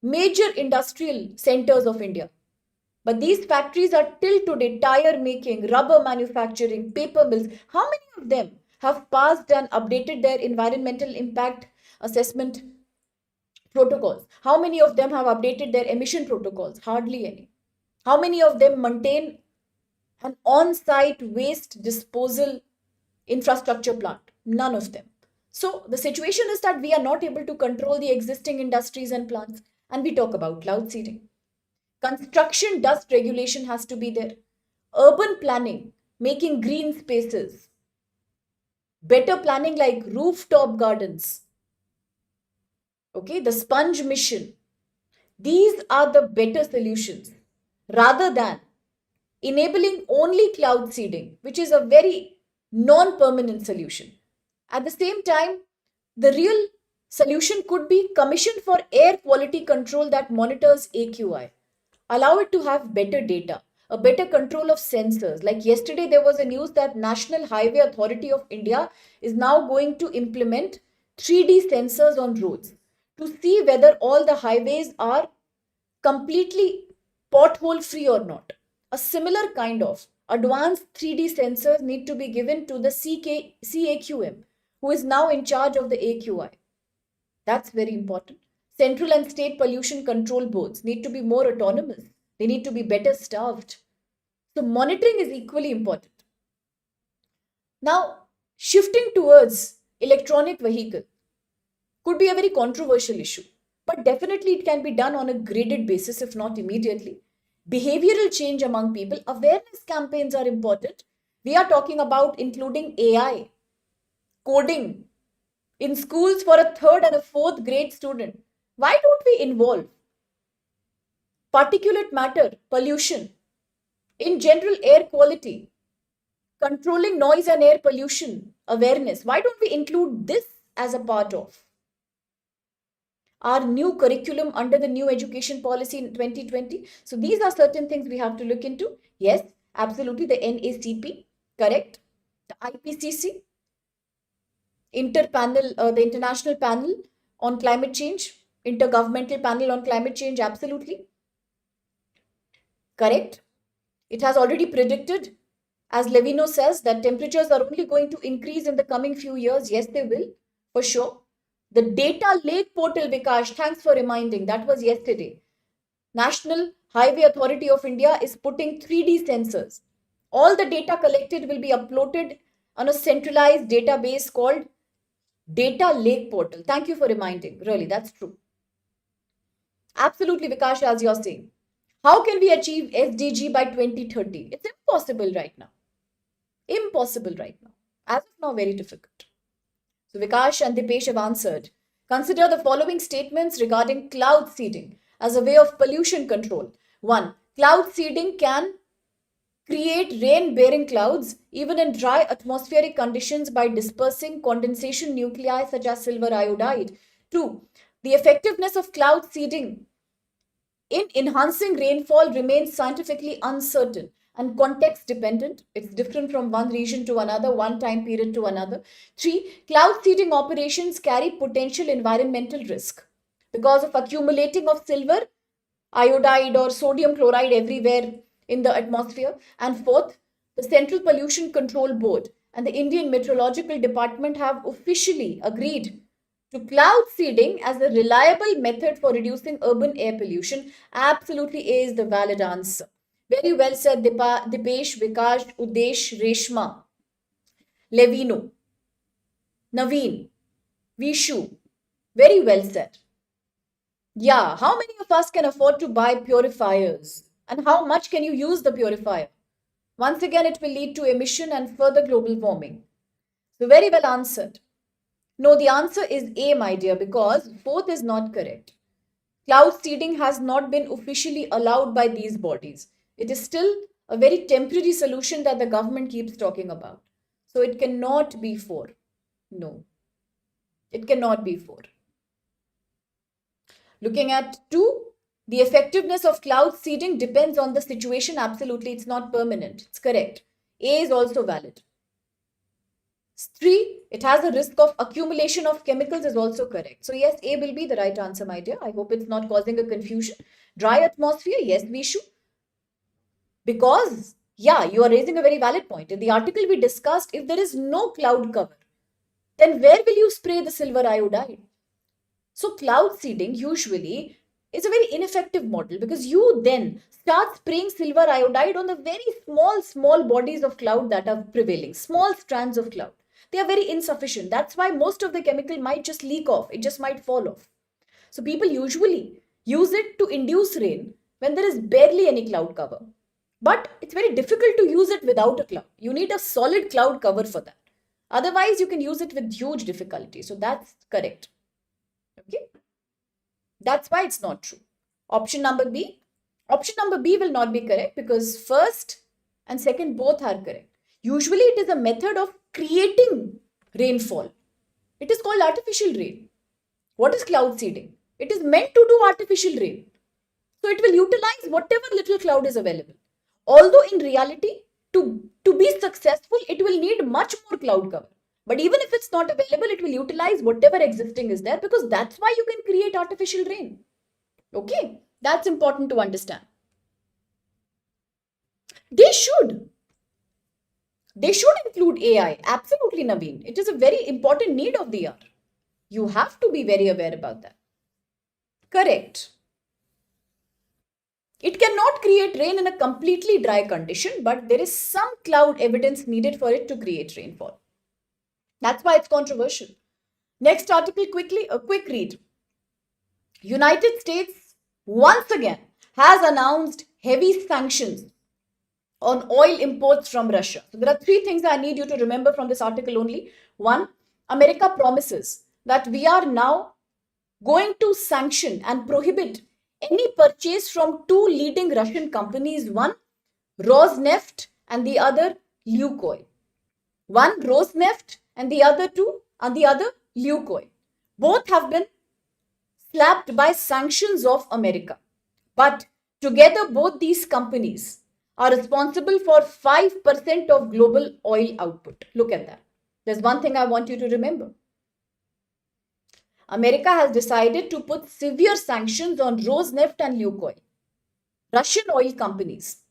major industrial centers of India. But these factories are till today tire making, rubber manufacturing, paper mills. How many of them have passed and updated their environmental impact assessment protocols? How many of them have updated their emission protocols? Hardly any. How many of them maintain an on-site waste disposal infrastructure plant? None of them. So the situation is that we are not able to control the existing industries and plants, and we talk about cloud seeding. Construction dust regulation has to be there. Urban planning, making green spaces. Better planning like rooftop gardens. Okay, the sponge mission. These are the better solutions rather than enabling only cloud seeding, which is a very non permanent solution. At the same time, the real solution could be commission for air quality control that monitors AQI. Allow it to have better data, a better control of sensors. Like yesterday, there was a news that National Highway Authority of India is now going to implement 3D sensors on roads to see whether all the highways are completely pothole free or not. A similar kind of advanced 3D sensors need to be given to the CAQM, who is now in charge of the AQI. That's very important. Central and state pollution control boards need to be more autonomous. They need to be better staffed. So monitoring is equally important. Now, shifting towards electronic vehicle could be a very controversial issue, but definitely it can be done on a graded basis, if not immediately. Behavioral change among people, awareness campaigns are important. We are talking about including AI, coding in schools for a third and a fourth grade student. Why don't we involve particulate matter, pollution, in general air quality, controlling noise and air pollution awareness? Why don't we include this as a part of our new curriculum under the new education policy in 2020? So these are certain things we have to look into. Yes, absolutely. The NACP, correct. The IPCC, the International Panel on Climate Change, Intergovernmental Panel on Climate Change, absolutely. Correct. It has already predicted, as Levino says, that temperatures are only going to increase in the coming few years. Yes, they will, for sure. The data lake portal, Vikash, thanks for reminding. That was yesterday. National Highway Authority of India is putting 3D sensors. All the data collected will be uploaded on a centralized database called Data Lake Portal. Thank you for reminding. Really, that's true. Absolutely, Vikash, as you're saying. How can we achieve SDG by 2030? It's impossible right now. Impossible right now. As of now, very difficult. So Vikash and Dipesh have answered. Consider the following statements regarding cloud seeding as a way of pollution control. 1. Cloud seeding can create rain-bearing clouds even in dry atmospheric conditions by dispersing condensation nuclei such as silver iodide. 2. The effectiveness of cloud seeding in enhancing rainfall remains scientifically uncertain and context dependent. It's different from one region to another, one time period to another. 3. Cloud seeding operations carry potential environmental risk because of accumulating of silver iodide or sodium chloride everywhere in the atmosphere. And 4th, the Central Pollution Control Board and the Indian Meteorological Department have officially agreed to cloud seeding as a reliable method for reducing urban air pollution. Absolutely is the valid answer. Very well said, Dipesh, Vikash, Udesh, Reshma, Levino, Naveen, Vishu. Very well said. Yeah, how many of us can afford to buy purifiers? And how much can you use the purifier? Once again, it will lead to emission and further global warming. So very well answered. No, the answer is A, my dear, because both is not correct. Cloud seeding has not been officially allowed by these bodies. It is still a very temporary solution that the government keeps talking about. So it cannot be 4. No, it cannot be 4. Looking at 2, the effectiveness of cloud seeding depends on the situation. Absolutely, it's not permanent. It's correct. A is also valid. 3, it has a risk of accumulation of chemicals is also correct. So yes, A will be the right answer, my dear. I hope it's not causing a confusion. Dry atmosphere, yes, Vishu. Because, yeah, you are raising a very valid point. In the article we discussed, if there is no cloud cover, then where will you spray the silver iodide? So cloud seeding usually is a very ineffective model because you then start spraying silver iodide on the very small bodies of cloud that are prevailing, small strands of cloud. They are very insufficient. That's why most of the chemical might just leak off. It just might fall off. So people usually use it to induce rain when there is barely any cloud cover. But it's very difficult to use it without a cloud. You need a solid cloud cover for that. Otherwise, you can use it with huge difficulty. So that's correct. Okay. That's why it's not true. Option number B. Option number B will not be correct because first and second both are correct. Usually it is a method of creating rainfall. It is called artificial rain. What is cloud seeding? It is meant to do artificial rain. So it will utilize whatever little cloud is available. Although in reality, to be successful, it will need much more cloud cover. But even if it's not available, it will utilize whatever existing is there because that's why you can create artificial rain. Okay, that's important to understand. They should. They should include AI. Absolutely, Naveen. It is a very important need of the hour. You have to be very aware about that. Correct. It cannot create rain in a completely dry condition, but there is some cloud evidence needed for it to create rainfall. That's why it's controversial. Next article, quickly, a quick read. United States once again has announced heavy sanctions on oil imports from Russia. So there are three things I need you to remember from this article only. One, America promises that we are now going to sanction and prohibit any purchase from two leading Russian companies, one Rosneft and the other Lukoil. One Rosneft and the other Lukoil. Both have been slapped by sanctions of America. But together both these companies are responsible for 5% of global oil output. Look at that. There's one thing I want you to remember. America has decided to put severe sanctions on Rosneft and Lukoil, Russian oil companies.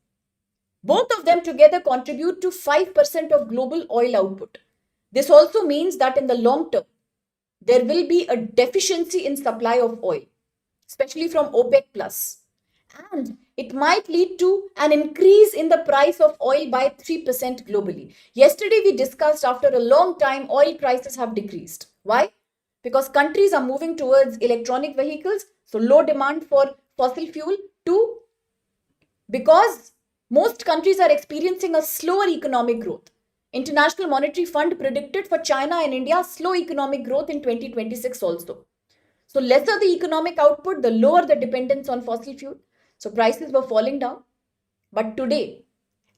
Both of them together contribute to 5% of global oil output. This also means that in the long term, there will be a deficiency in supply of oil, especially from OPEC plus. And it might lead to an increase in the price of oil by 3% globally. Yesterday, we discussed after a long time, oil prices have decreased. Why? Because countries are moving towards electronic vehicles, so low demand for fossil fuel. Two, because most countries are experiencing a slower economic growth. International Monetary Fund predicted for China and India slow economic growth in 2026 also. So lesser the economic output, the lower the dependence on fossil fuel. So prices were falling down. But today,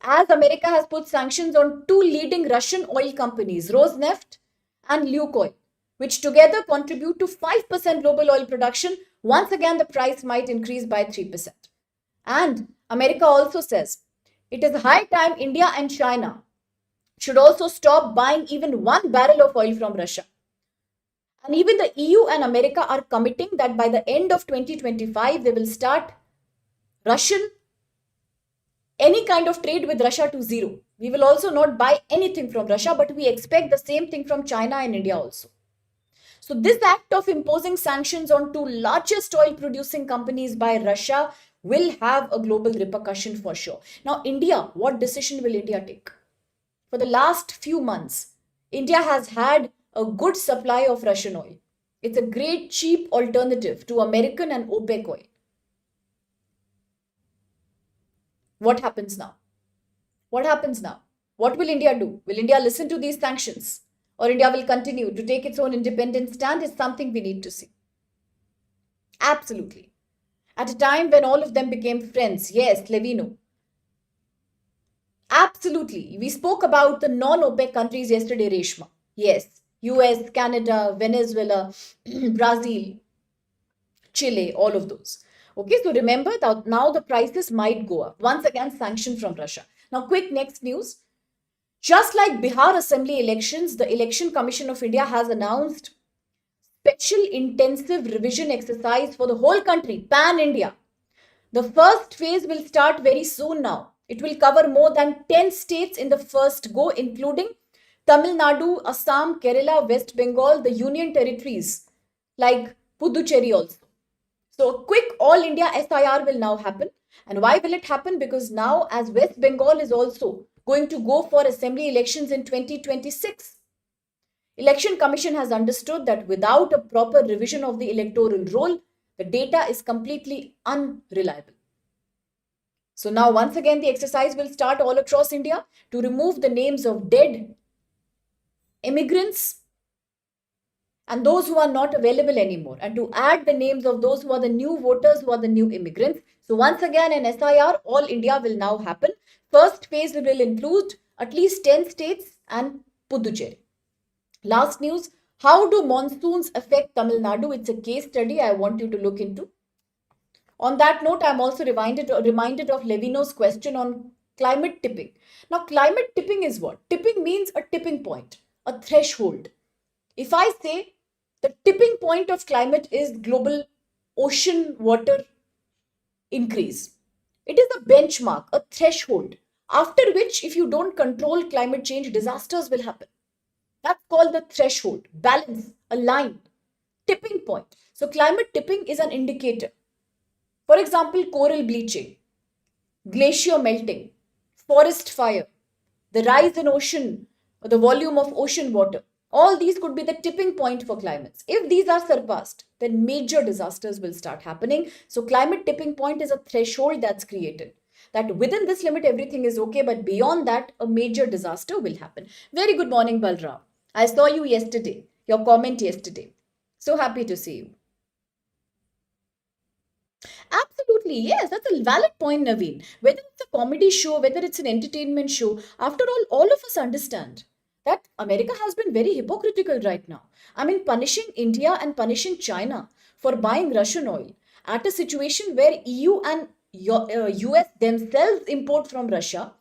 as America has put sanctions on two leading Russian oil companies, Rosneft and Lukoil, which together contribute to 5% global oil production, once again the price might increase by 3%. And America also says it is high time India and China should also stop buying even 1 barrel of oil from Russia. And even the EU and America are committing that by the end of 2025, they will start any kind of trade with Russia to zero. We will also not buy anything from Russia, but we expect the same thing from China and India also. So this act of imposing sanctions on two largest oil producing companies by Russia will have a global repercussion for sure. Now, India, what decision will India take? For the last few months, India has had a good supply of Russian oil. It's a great cheap alternative to American and OPEC oil. What happens now? What happens now? What will India do? Will India listen to these sanctions? Or India will continue to take its own independent stand is something we need to see. Absolutely. At a time when all of them became friends, yes, Levino. Absolutely. We spoke about the non-OPEC countries yesterday, Reshma. Yes, US, Canada, Venezuela, Brazil, Chile, all of those. Okay, so remember that now the prices might go up. Once again, sanction from Russia. Now, quick next news. Just like Bihar Assembly elections, the Election Commission of India has announced special intensive revision exercise for the whole country, pan-India. The first phase will start very soon now. It will cover more than 10 states in the first go, including Tamil Nadu, Assam, Kerala, West Bengal, the Union Territories like Puducherry also. So a quick all India SIR will now happen. And why will it happen? Because now as West Bengal is also going to go for assembly elections in 2026. Election Commission has understood that without a proper revision of the electoral roll, the data is completely unreliable. So now once again the exercise will start all across India to remove the names of dead immigrants and those who are not available anymore, and to add the names of those who are the new voters, who are the new immigrants. So once again an SIR all India will now happen. First phase will include at least 10 states and Puducherry. Last news, how do monsoons affect Tamil Nadu? It's a case study I want you to look into. On that note, I'm also reminded of Levino's question on climate tipping. Now, climate tipping is what? Tipping means a tipping point, a threshold. If I say the tipping point of climate is global ocean water increase, it is a benchmark, a threshold, after which, if you don't control climate change, disasters will happen. That's called the threshold, balance, a line, tipping point. So, climate tipping is an indicator. For example, coral bleaching, glacier melting, forest fire, the rise in ocean, or the volume of ocean water. All these could be the tipping point for climates. If these are surpassed, then major disasters will start happening. So climate tipping point is a threshold that's created. That within this limit, everything is okay, but beyond that, a major disaster will happen. Very good morning, Balram. I saw you yesterday, your comment yesterday. So happy to see you. Absolutely, yes, that's a valid point, Naveen. Whether it's a comedy show, whether it's an entertainment show, after all of us understand that America has been very hypocritical right now. I mean, punishing India and punishing China for buying Russian oil at a situation where EU and US themselves import from Russia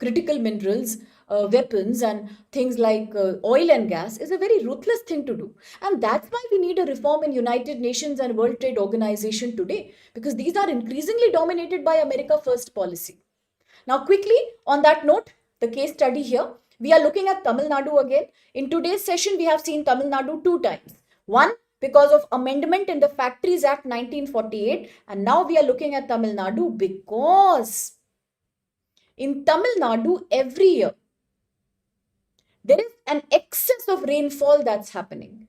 critical minerals, weapons, and things like oil and gas is a very ruthless thing to do. And that's why we need a reform in United Nations and World Trade Organization today, because these are increasingly dominated by America First policy. Now, quickly on that note, the case study here, we are looking at Tamil Nadu again. In today's session, we have seen Tamil Nadu two times. One, because of amendment in the Factories Act 1948, and now we are looking at Tamil Nadu because in Tamil Nadu every year there is an excess of rainfall that's happening.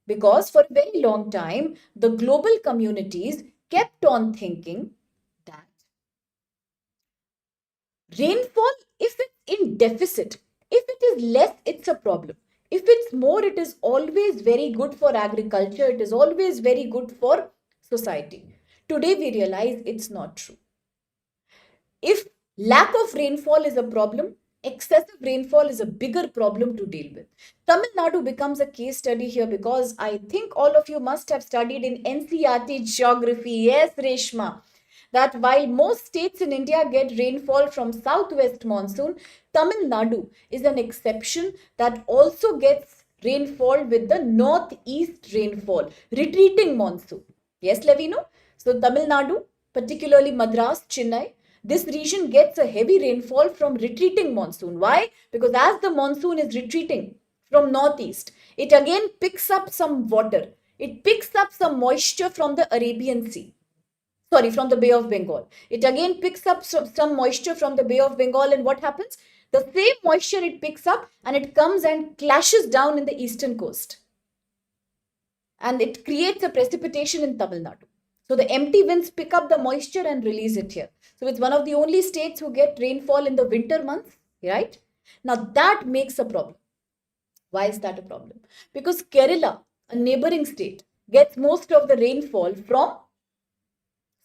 Because for a very long time, the global communities kept on thinking that rainfall, if it's in deficit, if it is less, it's a problem. If it's more, it is always very good for agriculture, it is always very good for society. Today, we realize it's not true. If lack of rainfall is a problem, excessive rainfall is a bigger problem to deal with. Tamil Nadu becomes a case study here because I think all of you must have studied in NCERT geography. Yes, Reshma. That while most states in India get rainfall from southwest monsoon, Tamil Nadu is an exception that also gets rainfall with the northeast rainfall, retreating monsoon. Yes, Levino? So Tamil Nadu, particularly Madras, Chennai, this region gets a heavy rainfall from retreating monsoon. Why? Because as the monsoon is retreating from northeast, it again picks up some water. It picks up some moisture from the Arabian Sea. Sorry, from the Bay of Bengal. It again picks up some moisture from the Bay of Bengal, and what happens? The same moisture it picks up and it comes and clashes down in the eastern coast. And it creates a precipitation in Tamil Nadu. So the empty winds pick up the moisture and release it here. So it's one of the only states who get rainfall in the winter months, right? Now that makes a problem. Why is that a problem? Because Kerala, a neighboring state, gets most of the rainfall from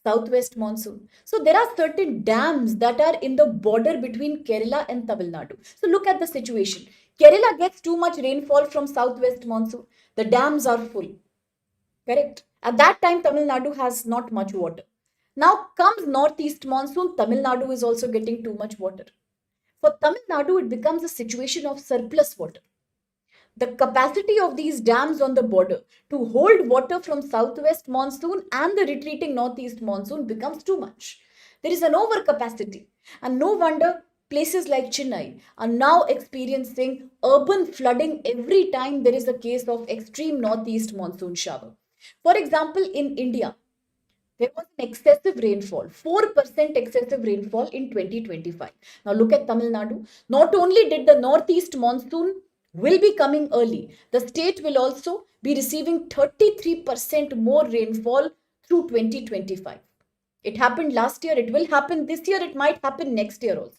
southwest monsoon. So there are certain dams that are in the border between Kerala and Tamil Nadu. So look at the situation. Kerala gets too much rainfall from southwest monsoon. The dams are full. Correct. At that time, Tamil Nadu has not much water. Now comes northeast monsoon, Tamil Nadu is also getting too much water. For Tamil Nadu, it becomes a situation of surplus water. The capacity of these dams on the border to hold water from southwest monsoon and the retreating northeast monsoon becomes too much. There is an overcapacity, and no wonder places like Chennai are now experiencing urban flooding every time there is a case of extreme northeast monsoon shower. For example, in India, there was an excessive rainfall, 4% excessive rainfall in 2025. Now look at Tamil Nadu. Not only did the northeast monsoon will be coming early, the state will also be receiving 33% more rainfall through 2025. It happened last year, it will happen this year, it might happen next year also.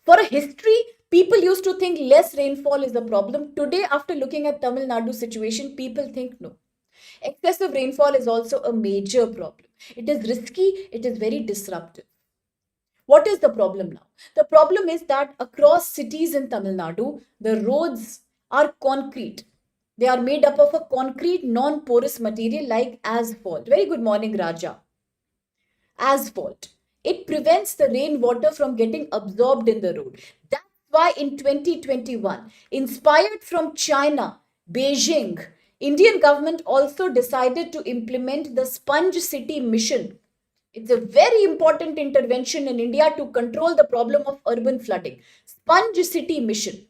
For a history, people used to think less rainfall is a problem. Today, after looking at Tamil Nadu situation, people think no. Excessive rainfall is also a major problem. It is risky, it is very disruptive. What is the problem now? The problem is that across cities in Tamil Nadu, the roads are concrete. They are made up of a concrete, non porous material like asphalt. Very good morning, Raja. Asphalt. It prevents the rainwater from getting absorbed in the road. That's why in 2021, inspired from China, Beijing, Indian government also decided to implement the Sponge City mission. It's a very important intervention in India to control the problem of urban flooding. Sponge City mission,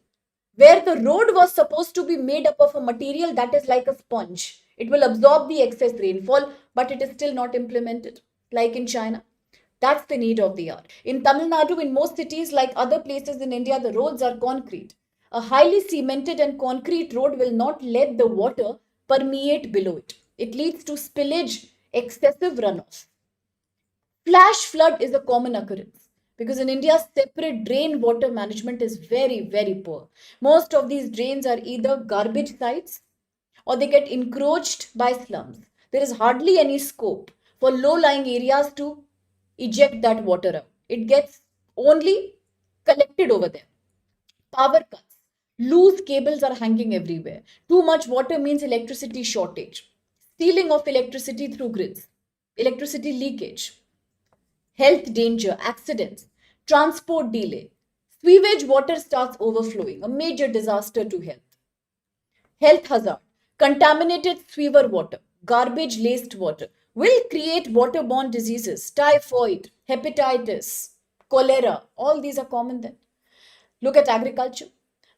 where the road was supposed to be made up of a material that is like a sponge. It will absorb the excess rainfall, but it is still not implemented, like in China. That's the need of the hour. In Tamil Nadu, in most cities, like other places in India, the roads are concrete. A highly cemented and concrete road will not let the water permeate below it. It leads to spillage, excessive runoff. Flash flood is a common occurrence because in India, separate drain water management is very, very poor. Most of these drains are either garbage sites or they get encroached by slums. There is hardly any scope for low lying areas to eject that water out. It gets only collected over there. Power cuts. Loose cables are hanging everywhere. Too much water means electricity shortage. Stealing of electricity through grids. Electricity leakage. Health danger, accidents, transport delay. Sewage water starts overflowing, a major disaster to health. Health hazard, contaminated sewer water, garbage laced water will create waterborne diseases, typhoid, hepatitis, cholera. All these are common then. Look at agriculture.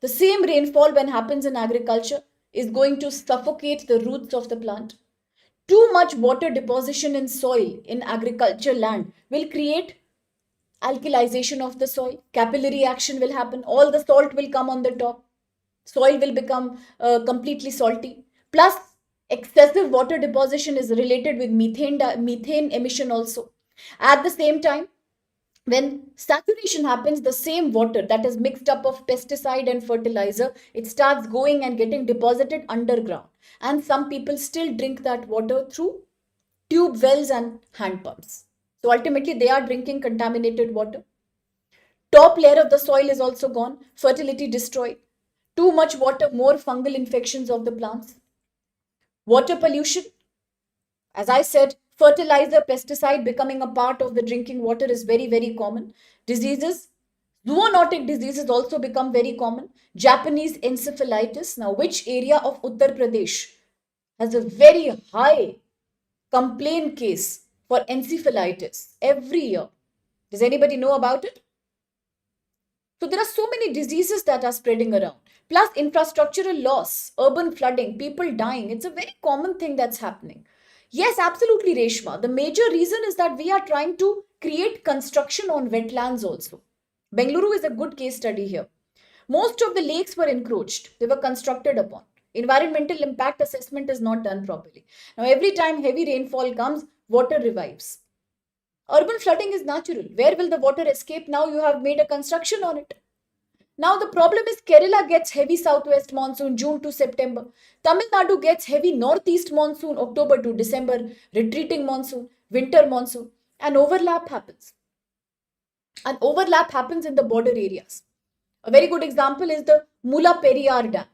The same rainfall when happens in agriculture is going to suffocate the roots of the plant. Too much water deposition in soil in agriculture land will create alkalization of the soil. Capillary action will happen. All the salt will come on the top. Soil will become completely salty. Plus, excessive water deposition is related with methane emission also. At the same time, when saturation happens, the same water that is mixed up of pesticide and fertilizer, it starts going and getting deposited underground. And some people still drink that water through tube wells and hand pumps. So ultimately, they are drinking contaminated water. Top layer of the soil is also gone, fertility destroyed. Too much water, more fungal infections of the plants. Water pollution, as I said, fertilizer, pesticide becoming a part of the drinking water is very, very common. Diseases, zoonotic diseases also become very common. Japanese encephalitis. Now, which area of Uttar Pradesh has a very high complaint case for encephalitis every year? Does anybody know about it? So there are so many diseases that are spreading around. Plus infrastructural loss, urban flooding, people dying. It's a very common thing that's happening. Yes, absolutely, Reshma. The major reason is that we are trying to create construction on wetlands also. Bengaluru is a good case study here. Most of the lakes were encroached. They were constructed upon. Environmental impact assessment is not done properly. Now, every time heavy rainfall comes, water revives. Urban flooding is natural. Where will the water escape? Now you have made a construction on it. Now the problem is Kerala gets heavy southwest monsoon June to September. Tamil Nadu gets heavy northeast monsoon October to December, retreating monsoon, winter monsoon. An overlap happens. An overlap happens in the border areas. A very good example is the Mula Periyar Dam.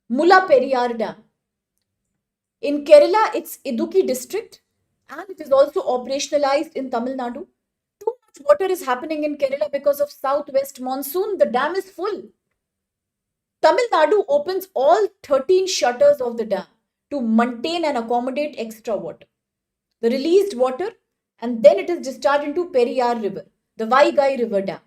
Mula Periyar Dam. In Kerala, it's Idukki district and it is also operationalized in Tamil Nadu. Too much water is happening in Kerala because of southwest monsoon. The dam is full. Tamil Nadu opens all 13 shutters of the dam to maintain and accommodate extra water. The released water and then it is discharged into Periyar River, the Vaigai River Dam.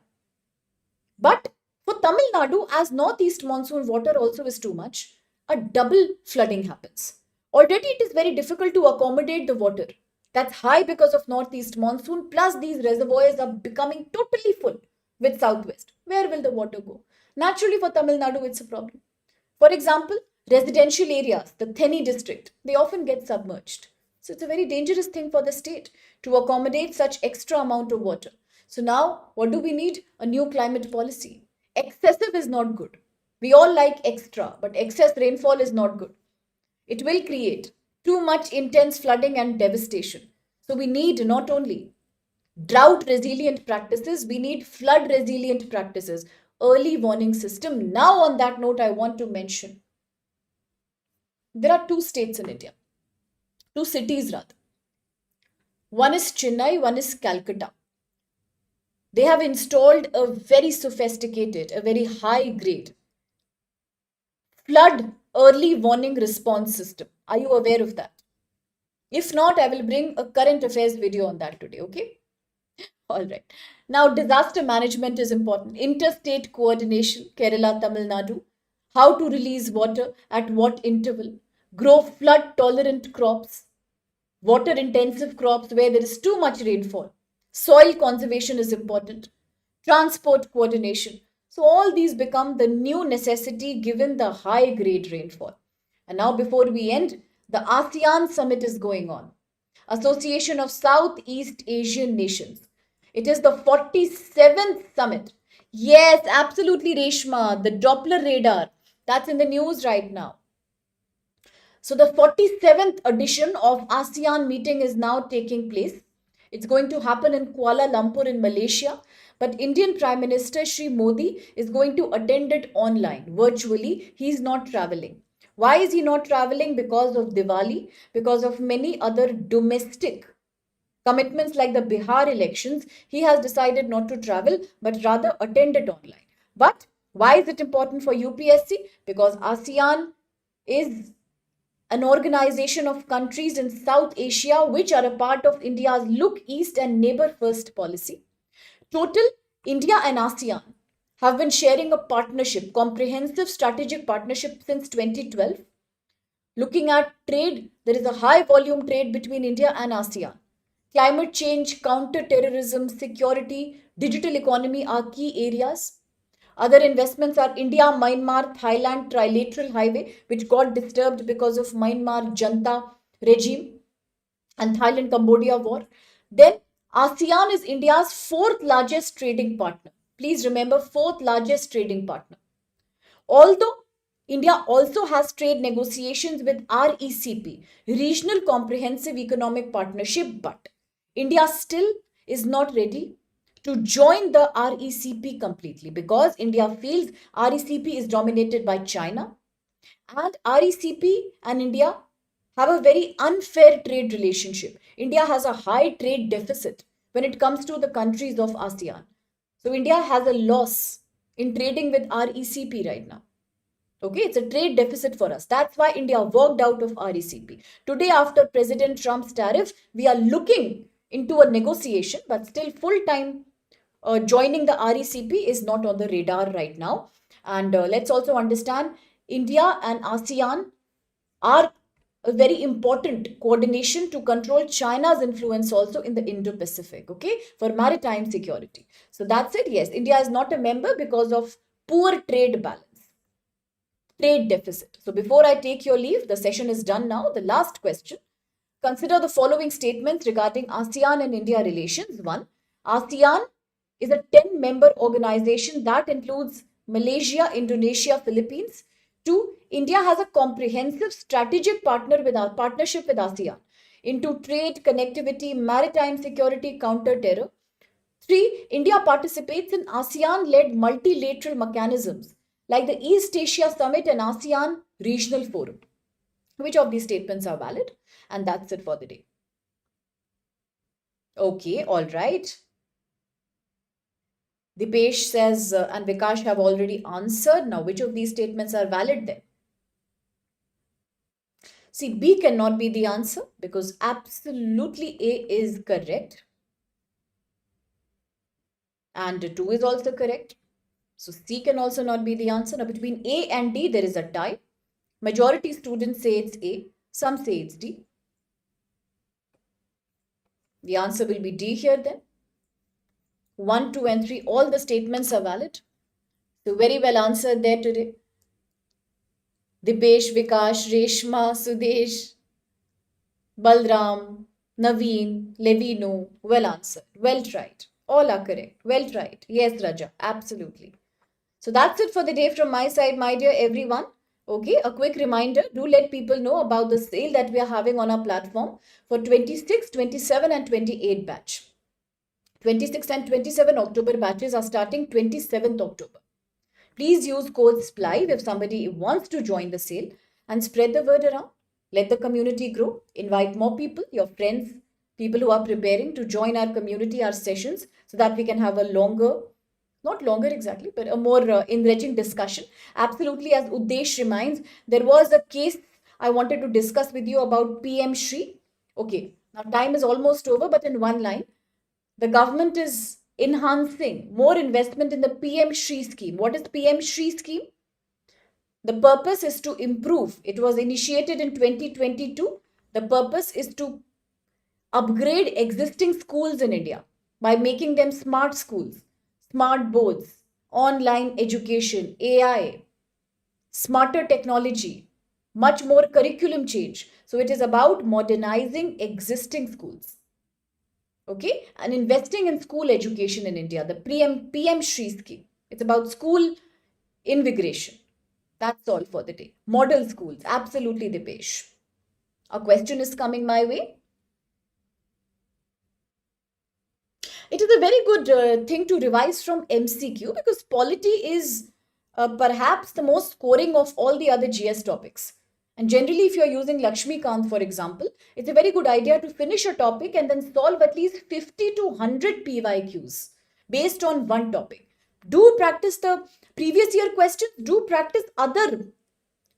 But for Tamil Nadu, as northeast monsoon water also is too much, a double flooding happens. Already it is very difficult to accommodate the water that's high because of northeast monsoon, plus these reservoirs are becoming totally full with southwest. Where will the water go? Naturally for Tamil Nadu, it's a problem. For example, residential areas, the Theni district, they often get submerged. So it's a very dangerous thing for the state to accommodate such extra amount of water. So now what do we need? A new climate policy. Excessive is not good. We all like extra, but excess rainfall is not good. It will create too much intense flooding and devastation. So we need not only drought resilient practices, we need flood resilient practices, early warning system. Now on that note, I want to mention there are two states in India, two cities rather. One is Chennai, one is Calcutta. They have installed a very sophisticated, a very high grade flood early warning response system. Are you aware of that? If not, I will bring a current affairs video on that today, okay? All right. Now, disaster management is important. Interstate coordination, Kerala, Tamil Nadu. How to release water at what interval. Grow flood tolerant crops, water intensive crops where there is too much rainfall. Soil conservation is important. Transport coordination. So, all these become the new necessity given the high grade rainfall. And now, before we end, the ASEAN summit is going on. Association of Southeast Asian Nations. It is the 47th summit. Yes, absolutely, Reshma. The Doppler radar. That's in the news right now. So the 47th edition of ASEAN meeting is now taking place. It's going to happen in Kuala Lumpur in Malaysia. But Indian Prime Minister Shri Modi is going to attend it online, virtually. He's not traveling. Why is he not traveling? Because of Diwali, because of many other domestic commitments like the Bihar elections. He has decided not to travel, but rather attend it online. But why is it important for UPSC? Because ASEAN is an organization of countries in South Asia which are a part of India's Look East and Neighbor First policy. Total, India and ASEAN have been sharing a partnership, comprehensive strategic partnership since 2012. Looking at trade, there is a high volume trade between India and ASEAN. Climate change, counter terrorism, security, digital economy are key areas. Other investments are India, Myanmar, Thailand trilateral highway, which got disturbed because of Myanmar junta regime and Thailand Cambodia war. Then ASEAN is India's fourth largest trading partner. Please remember, fourth largest trading partner. Although India also has trade negotiations with RECP, Regional Comprehensive Economic Partnership, but India still is not ready to join the RECP completely because India feels RECP is dominated by China and RECP and India have a very unfair trade relationship. India has a high trade deficit when it comes to the countries of ASEAN. So India has a loss in trading with RECP right now. Okay, it's a trade deficit for us. That's why India walked out of RECP. Today, after President Trump's tariff, we are looking into a negotiation, but still full-time joining the RECP is not on the radar right now. And let's also understand India and ASEAN are a very important coordination to control China's influence also in the Indo-Pacific, okay, for maritime security. So that's it. Yes, India is not a member because of poor trade balance. Trade deficit. So before I take your leave, the session is done now. The last question. Consider the following statements regarding ASEAN and India relations. 1. ASEAN is a 10-member organization that includes Malaysia, Indonesia, Philippines. 2. India has a comprehensive strategic partnership with ASEAN into trade, connectivity, maritime security, counter-terror. 3. India participates in ASEAN-led multilateral mechanisms like the East Asia Summit and ASEAN Regional Forum. Which of these statements are valid? And that's it for the day. Okay, all right. Dipesh says and Vikash have already answered. Now, which of these statements are valid then? See, B cannot be the answer because absolutely A is correct. And 2 is also correct. So C can also not be the answer. Now, between A and D, there is a tie. Majority students say it's A. Some say it's D. The answer will be D here then. 1, 2 and 3, all the statements are valid. So very well answered there today. Dipesh, Vikash, Reshma, Sudesh. Balram, Naveen, Levino, well answered. Well tried. All are correct. Well tried. Yes, Raja, absolutely. So that's it for the day from my side, my dear everyone. Okay, a quick reminder, do let people know about the sale that we are having on our platform for 26, 27 and 28 batch. 26 and 27 October batches are starting 27th October. Please use code SPLIVE if somebody wants to join the sale and spread the word around. Let the community grow. Invite more people, your friends, people who are preparing to join our community, our sessions, so that we can have a longer, not longer exactly, but a more enriching discussion. Absolutely, as Udesh reminds, there was a case I wanted to discuss with you about PM Shri. Okay, now time is almost over, but in one line, the government is enhancing more investment in the PM Shri scheme. What is PM Shri scheme? The purpose is to improve. It was initiated in 2022. The purpose is to upgrade existing schools in India by making them smart schools, smart boards, online education, AI, smarter technology, much more curriculum change. So it is about modernizing existing schools. Okay, and investing in school education in India, the PM Shri scheme. It's about school invigoration. That's all for the day. Model schools, absolutely, Dipesh. A question is coming my way. It is a very good thing to revise from MCQ because polity is perhaps the most scoring of all the other GS topics. And generally, if you're using Lakshmi Kant, for example, it's a very good idea to finish a topic and then solve at least 50 to 100 PYQs based on one topic. Do practice the previous year questions, do practice other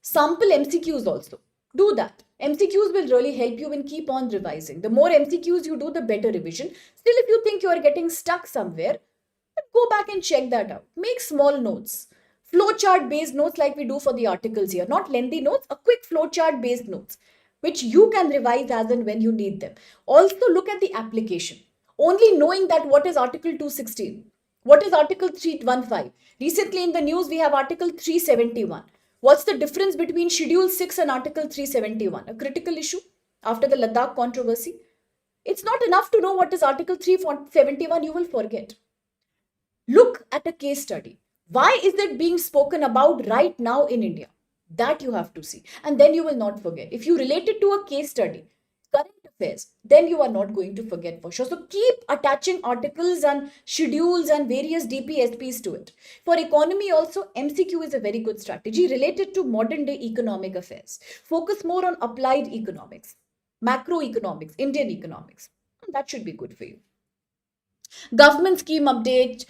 sample MCQs also. Do that. MCQs will really help you in keep on revising. The more MCQs you do, the better revision. Still, if you think you are getting stuck somewhere, go back and check that out. Make small notes. Flowchart based notes like we do for the articles here. Not lengthy notes, a quick flowchart based notes, which you can revise as and when you need them. Also look at the application. Only knowing that what is Article 216, what is Article 315. Recently in the news, we have Article 371. What's the difference between Schedule 6 and Article 371? A critical issue after the Ladakh controversy. It's not enough to know what is Article 371, you will forget. Look at a case study. Why is it being spoken about right now in India? That you have to see. And then you will not forget. If you relate it to a case study, current affairs, then you are not going to forget for sure. So keep attaching articles and schedules and various DPSPs to it. For economy also, MCQ is a very good strategy related to modern day economic affairs. Focus more on applied economics, macroeconomics, Indian economics. That should be good for you. Government scheme update,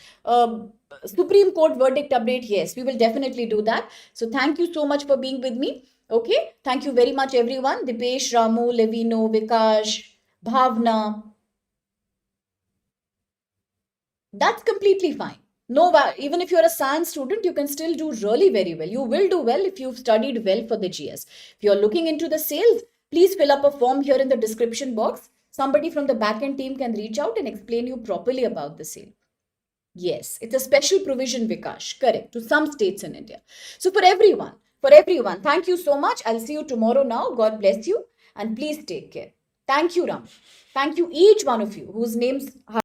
Supreme Court verdict update. Yes, we will definitely do that. So thank you so much for being with me. Okay, thank you very much, everyone. Dipesh, Ramu, Levino, Vikash, Bhavna. That's completely fine. No, even if you're a science student, you can still do really very well. You will do well if you've studied well for the GS. If you're looking into the sales, please fill up a form here in the description box. Somebody from the backend team can reach out and explain you properly about the sale. Yes, it's a special provision, Vikash. Correct. To some states in India. So for everyone, thank you so much. I'll see you tomorrow now. God bless you and please take care. Thank you, Ram. Thank you, each one of you whose names